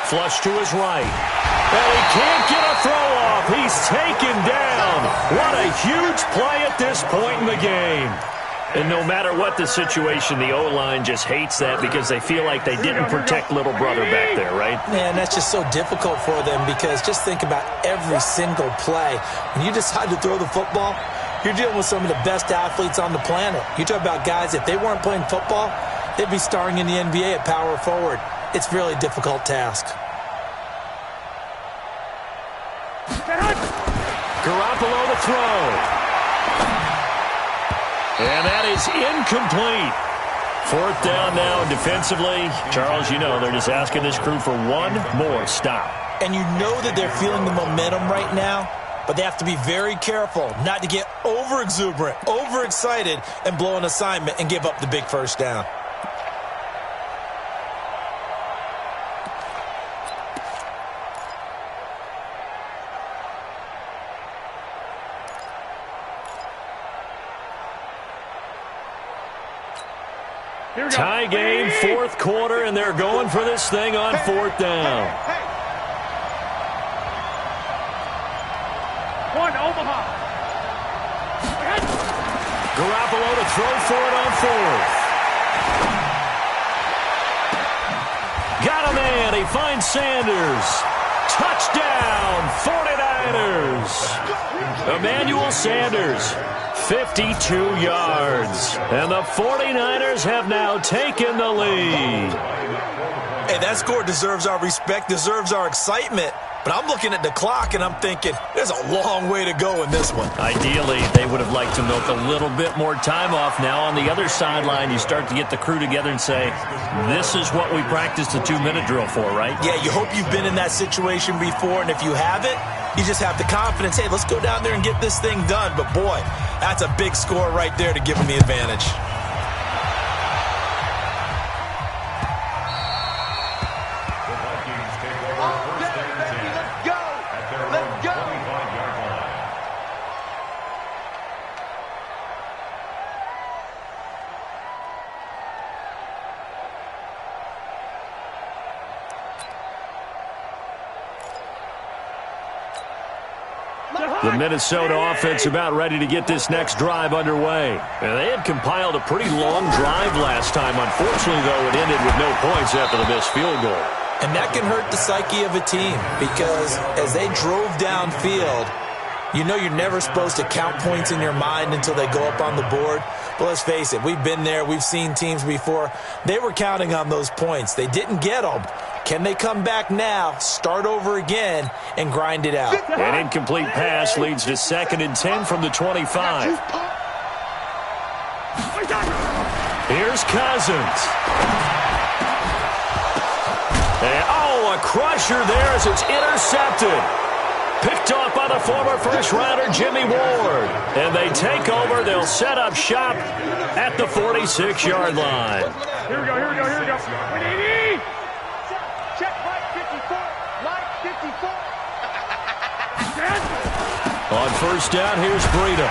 Flush to his right. And he can't get a throw off. He's taken down. What a huge play at this point in the game. And no matter what the situation, the O-line just hates that because they feel like they didn't protect little brother back there, right? Man, that's just so difficult for them, because just think about every single play. When you decide to throw the football, you're dealing with some of the best athletes on the planet. You talk about guys, if they weren't playing football, they'd be starring in the NBA at power forward. It's a really difficult task. Garoppolo to throw. And that is incomplete. 4th down now defensively. Charles, you know, they're just asking this crew for one more stop. And you know that they're feeling the momentum right now, but they have to be very careful not to get over-exuberant, overexcited, and blow an assignment and give up the big 1st down. Tie game, 4th quarter, and they're going for this thing on 4th down. One, Omaha. Garoppolo to throw for it on 4th. Got a man. He finds Sanders. Touchdown, 49ers. Emmanuel Sanders, 52 yards. And the 49ers have now taken the lead. Hey, that score deserves our respect, deserves our excitement. But I'm looking at the clock, and I'm thinking, there's a long way to go in this one. Ideally, they would have liked to milk a little bit more time off. Now, on the other sideline, you start to get the crew together and say, this is what we practiced the 2-minute drill for, right? Yeah, you hope you've been in that situation before, and if you haven't, you just have the confidence, hey, let's go down there and get this thing done. But, boy, that's a big score right there to give them the advantage. The Minnesota offense about ready to get this next drive underway. And they had compiled a pretty long drive last time. Unfortunately, though, it ended with no points after the missed field goal. And that can hurt the psyche of a team, because as they drove downfield, you know you're never supposed to count points in your mind until they go up on the board. But let's face it, we've been there. We've seen teams before. They were counting on those points. They didn't get them. Can they come back now, start over again, and grind it out? An incomplete pass leads to 2nd and 10 from the 25. Here's Cousins. A crusher there as it's intercepted. Picked off by the former first-rounder Jimmy Ward. And they take over. They'll set up shop at the 46-yard line. Here we go. 180. Check line 54. Line 54. On first down, here's Breida.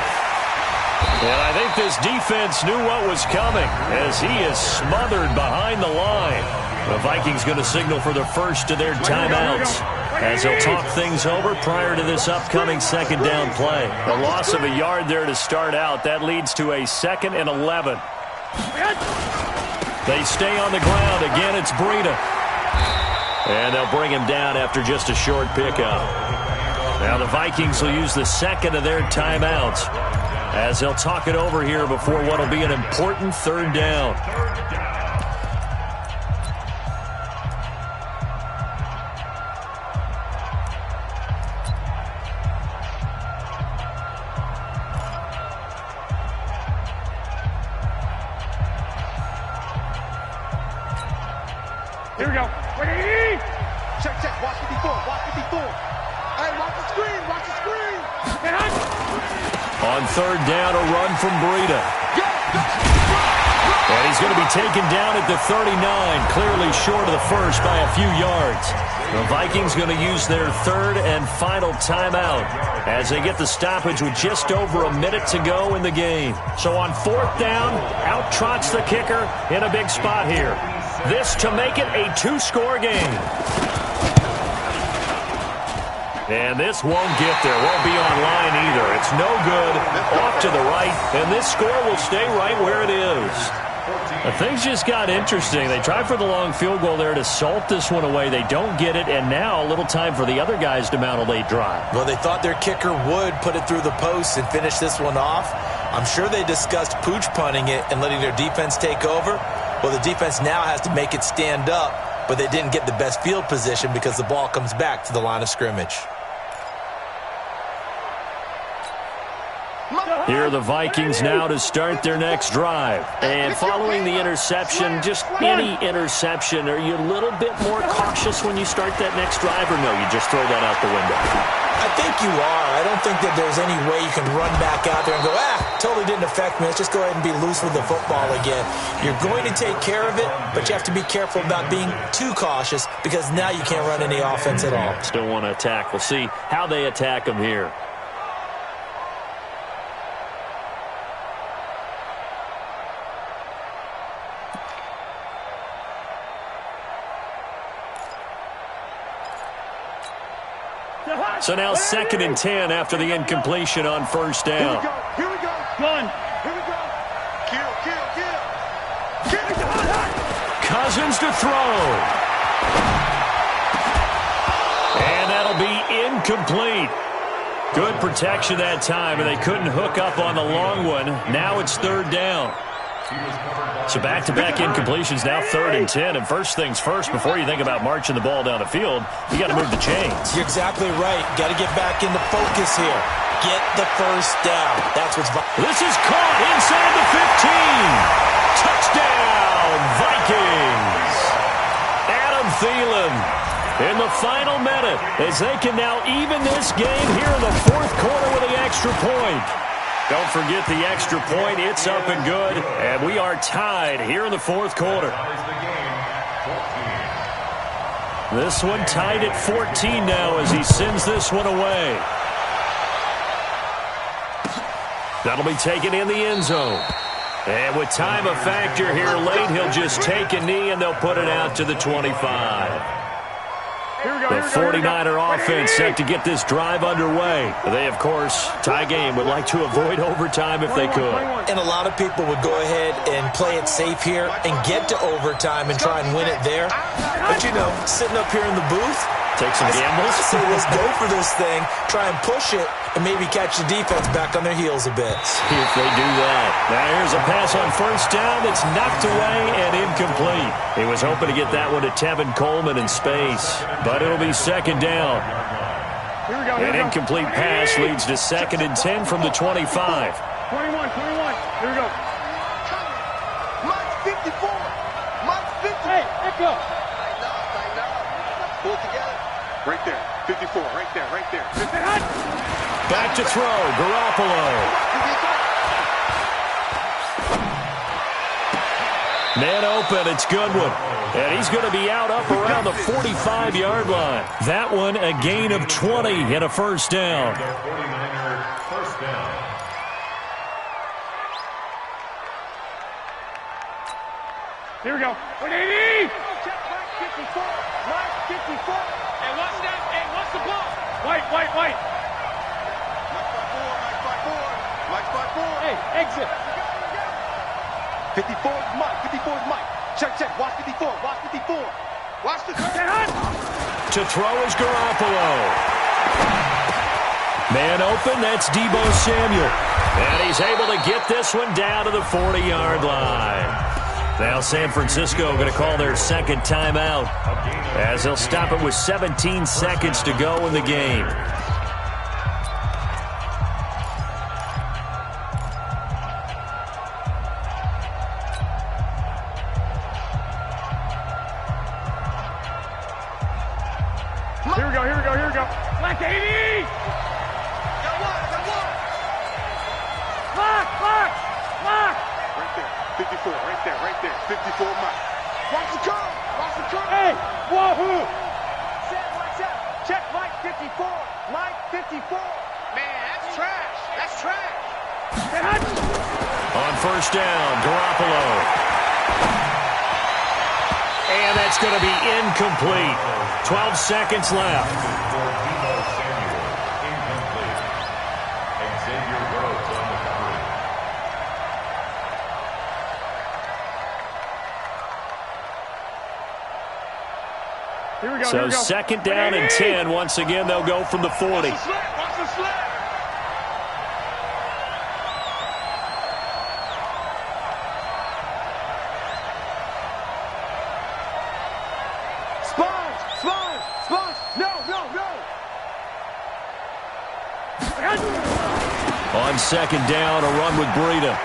And I think this defense knew what was coming as he is smothered behind the line. The Vikings going to signal for the first of their timeouts as they'll talk things over prior to this upcoming 2nd down play. A loss of a yard there to start out. That leads to a 2nd and 11. They stay on the ground. Again, it's Breida. And they'll bring him down after just a short pickup. Now the Vikings will use the 2nd of their timeouts as they'll talk it over here before what will be an important 3rd down. Here we go. 180. Check. Watch 54. Hey, watch the screen. On 3rd down, a run from Breida. And he's going to be taken down at the 39, clearly short of the first by a few yards. The Vikings going to use their 3rd and final timeout as they get the stoppage with just over a minute to go in the game. So on 4th down, out trots the kicker in a big spot here. This to make it a 2-score game. And this won't get there. Won't be online either. It's no good. Off to the right. And this score will stay right where it is. Things just got interesting. They tried for the long field goal there to salt this one away. They don't get it. And now a little time for the other guys to mount a late drive. Well, they thought their kicker would put it through the post and finish this one off. I'm sure they discussed pooch punting it and letting their defense take over. Well, the defense now has to make it stand up, but they didn't get the best field position because the ball comes back to the line of scrimmage. Here are the Vikings now to start their next drive. And following the interception, just any interception, are you a little bit more cautious when you start that next drive, or no, you just throw that out the window? I think you are. I don't think that there's any way you can run back out there and go, totally didn't affect me. Let's just go ahead and be loose with the football again. You're going to take care of it, but you have to be careful about being too cautious because now you can't run any offense at all. Still want to attack. We'll see how they attack them here. So now 2nd and 10 after the incompletion on first down. Here we go. One. Here we go. Kill. Cousins to throw. And that'll be incomplete. Good protection that time, and they couldn't hook up on the long one. Now it's 3rd down. So back-to-back incompletions, now 3rd and 10. And first things first, before you think about marching the ball down the field, you got to move the chains. You're exactly right. Got to get back into focus here. Get the first down. That's what's... This is caught inside the 15. Touchdown, Vikings. Adam Thielen in the final minute as they can now even this game here in the 4th quarter with the extra point. Don't forget the extra point. It's up and good. And we are tied here in the 4th quarter. This one tied at 14 now as he sends this one away. That'll be taken in the end zone. And with time a factor here late, he'll just take a knee and they'll put it out to the 25. The 49er offense set to get this drive underway. They, of course, tie game, would like to avoid overtime if they could. And a lot of people would go ahead and play it safe here and get to overtime and try and win it there. But, you know, sitting up here in the booth, Take some gambles? I say let's go for this thing, try and push it, and maybe catch the defense back on their heels a bit. See if they do that. Now here's a pass on first down that's knocked away and incomplete. He was hoping to get that one to Tevin Coleman in space, but it'll be second down. Here we go. An incomplete pass leads to 2nd and 10 from the 25. 21. Here we go. Mike's 54. Mike's 50. Hey, Echo. Tighten up. Pull it together. Right there. 54. Right there. Back to throw. Garoppolo. Man open. It's Goodwin. And he's going to be out up around the 45-yard line. That one a gain of 20 and a first down. 49er first down. Here we go. 180. Check Mike 54. Mike 54. Hey, watch that. Hey, watch the ball. White. Mike 54. Hey, exit. 54 is Mike. 54 is Mike. Check. Watch 54. Watch the To throw is Garoppolo. Man open, that's Deebo Samuel. And he's able to get this one down to the 40-yard line. Now San Francisco going to call their second timeout as they'll stop it with 17 seconds to go in the game. Here we go. Black 80. Got one. Lock. Right there. 54. Right there. 54 Mike. Watch the curve. Hey, wahoo. Watch out. Check Mike 54. Mike 54. Man, that's trash. On first down, Garoppolo. And that's going to be incomplete. 12 seconds left. Deebo Samuel, incomplete. Xavier Rhodes on the coverage. Here we go. So second down and 10. Once again, they'll go from the 40. Watch the slant. Spawns. No. On second down, a run with Breida.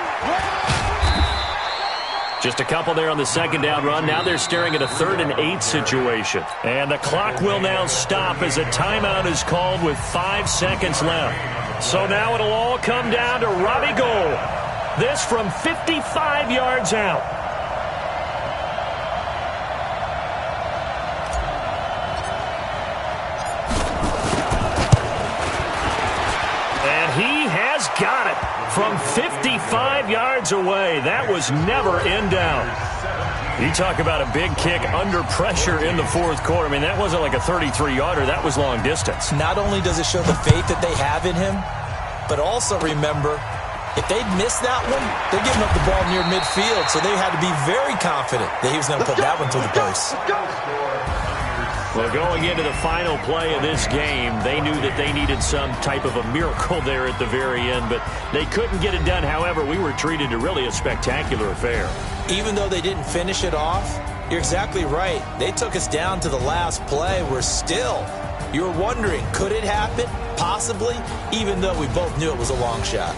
Just a couple there on the second down run. Now they're staring at a 3rd and 8 situation. And the clock will now stop as a timeout is called with 5 seconds left. So now it'll all come down to Robbie Gould. This from 55 yards out. Got it from 55 yards away. That was never in doubt. You talk about a big kick under pressure in the 4th quarter. I mean, that wasn't like a 33-yarder. That was long distance. Not only does it show the faith that they have in him, but also remember, if they'd missed that one, they're giving up the ball near midfield, so they had to be very confident that he was going to put that one through the post. Well, going into the final play of this game, they knew that they needed some type of a miracle there at the very end, but they couldn't get it done. However, we were treated to really a spectacular affair. Even though they didn't finish it off, you're exactly right. They took us down to the last play. We're still, you were wondering, could it happen? Possibly, even though we both knew it was a long shot.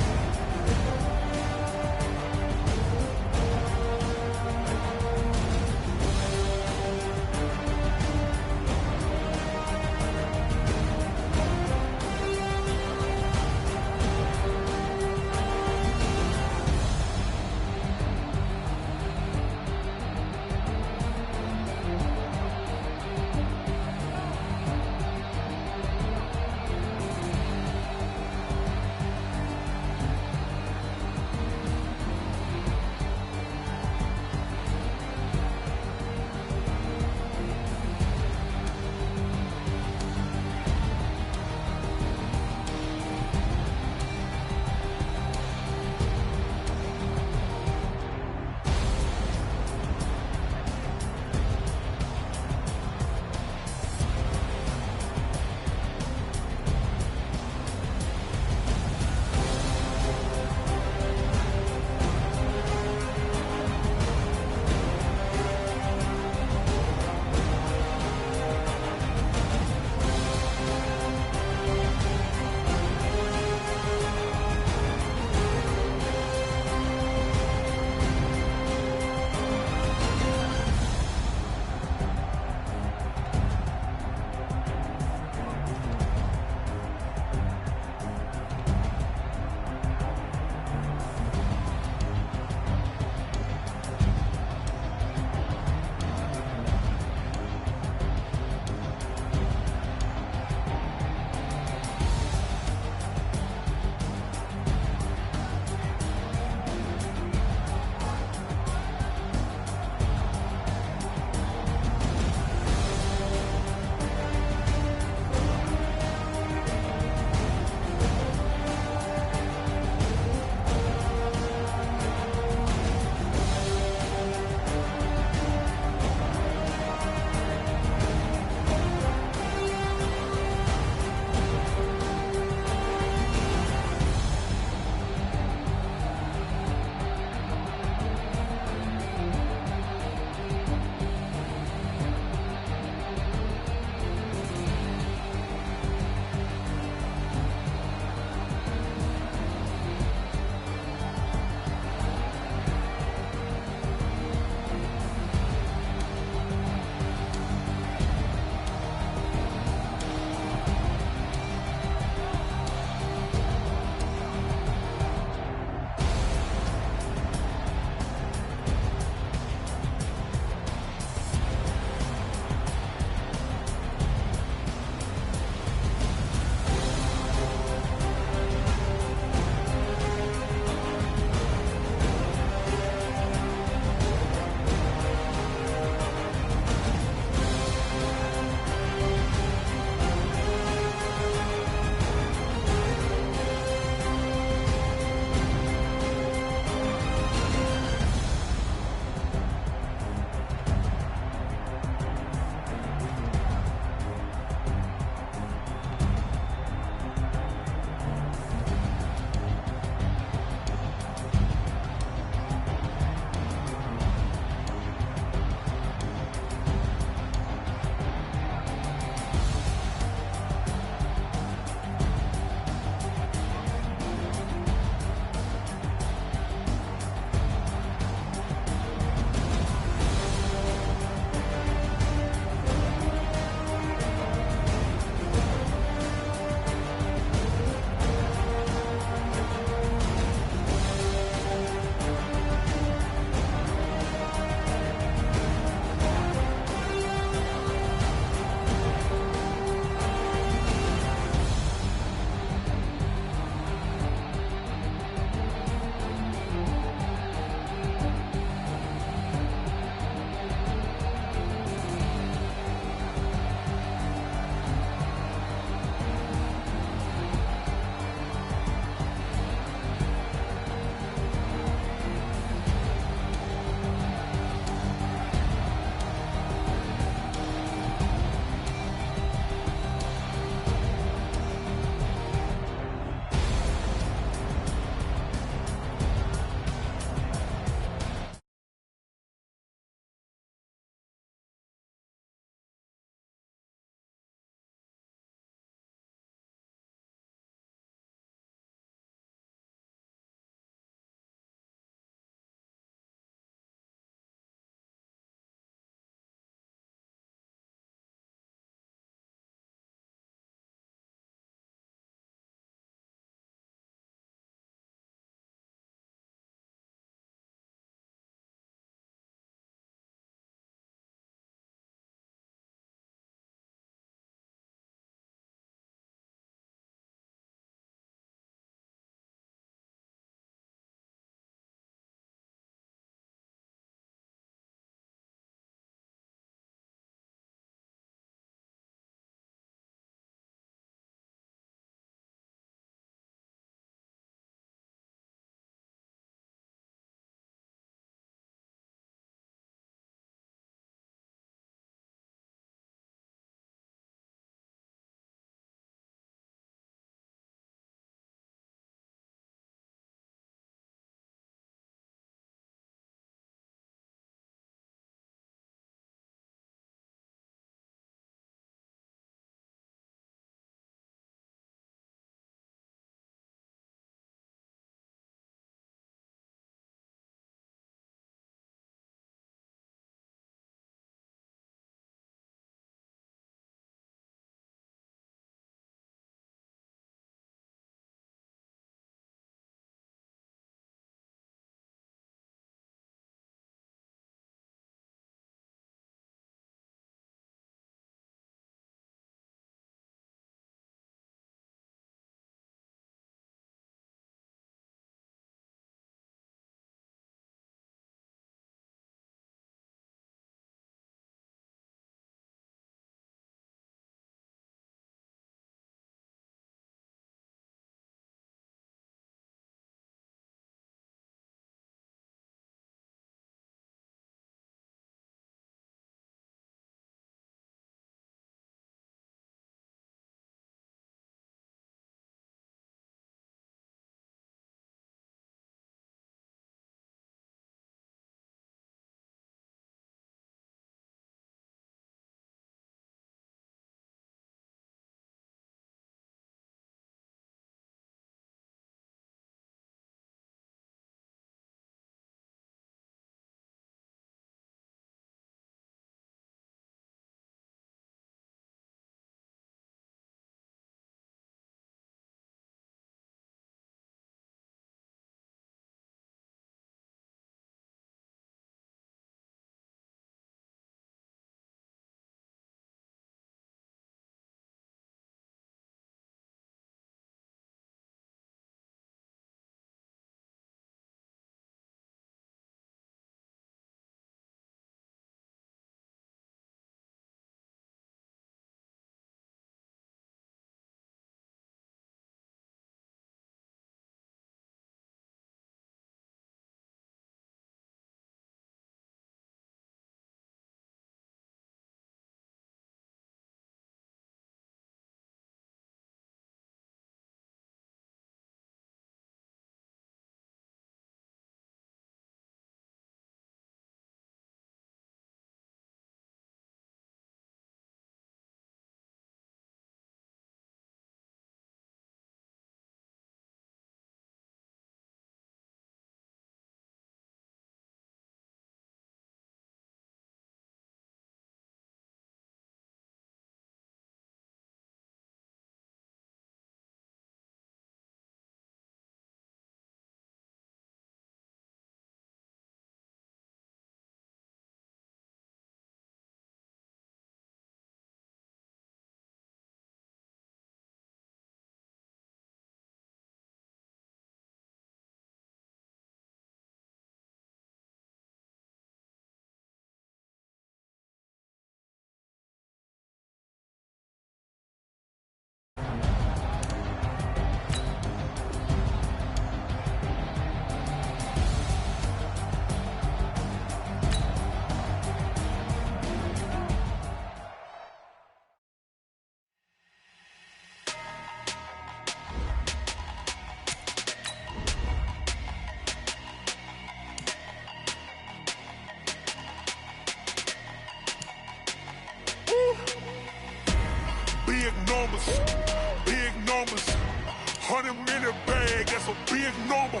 big number.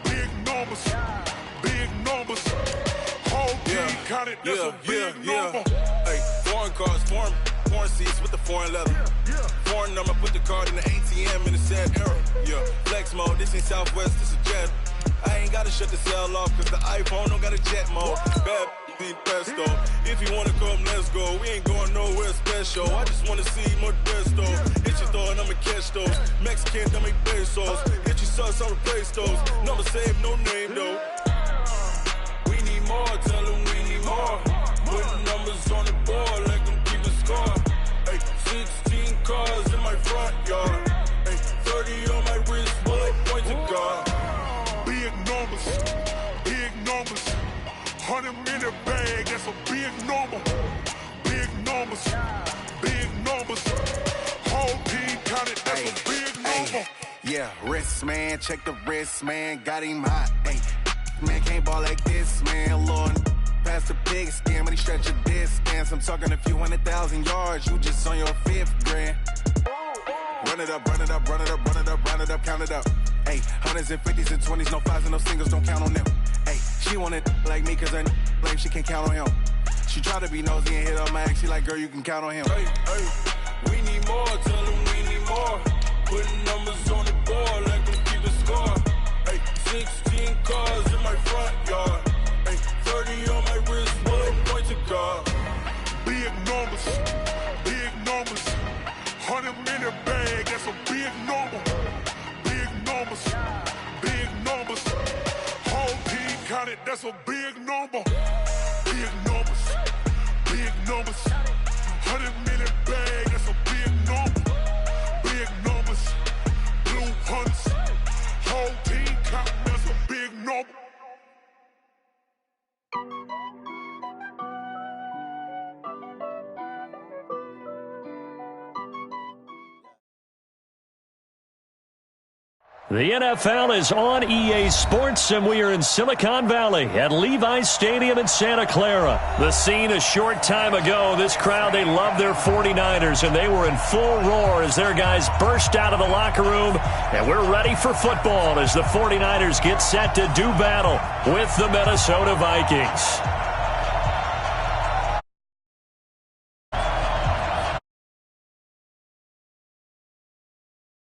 Big numbers. Big numbers. Whole team counted, that's a big number. Hey, foreign cars, foreign seats with the foreign leather. Foreign number, put the card in the ATM in the sad era. Yeah, flex mode, this ain't Southwest, this is jet. I ain't gotta shut the cell off, cause the iPhone don't got a jet mode. Bad be pesto. If you wanna come, let's go. We ain't going nowhere special. I just wanna see more pesto. Hit your throw and I'ma catch those. Mexican, that make pesos. Hit your sauce, I'll replace those. Number save, no name though. We need more, tell them we need more. Putting numbers on the board like them keeping score. Hey, 16 cars in my front yard. Hey, 30 on my wrist, while I point to God. Big numbers, big numbers. 100 minute bag, that's a big number. Big numbers, big numbers. Whole team counted, that's a big number. Yeah, wrist man, check the wrist man, got him hot. Ay, man can't ball like this, man. Lord, past the pig skin, but he stretch a distance. I'm talking a few 100,000 yards, you just on your 5th grand. Run it up, run it up, run it up, run it up, run it up, count it up. Ay, 100s and 50s and 20s, no 5s and no singles, don't count on them. Ay, she want it like me, cause her like she can't count on him. She try to be nosy and hit on my ex, she like, girl, you can count on him. Hey, hey, we need more, tell them we need more. Putting numbers on the board like them keeping score. Hey, 16 cars in my front yard. Hey, 30 on my wrist, while I point to God. Big numbers, big numbers. 100 minute bag, that's a big number. Big numbers, big numbers. Whole team counted, that's a big number. Big numbers, big numbers. 100 minute bag, that's a big number. Big numbers, blue hunts. Whole team counting, that's a big number. The NFL is on EA Sports, and we are in Silicon Valley at Levi's Stadium in Santa Clara. The scene a short time ago, this crowd, they love their 49ers, and they were in full roar as their guys burst out of the locker room, and we're ready for football as the 49ers get set to do battle with the Minnesota Vikings.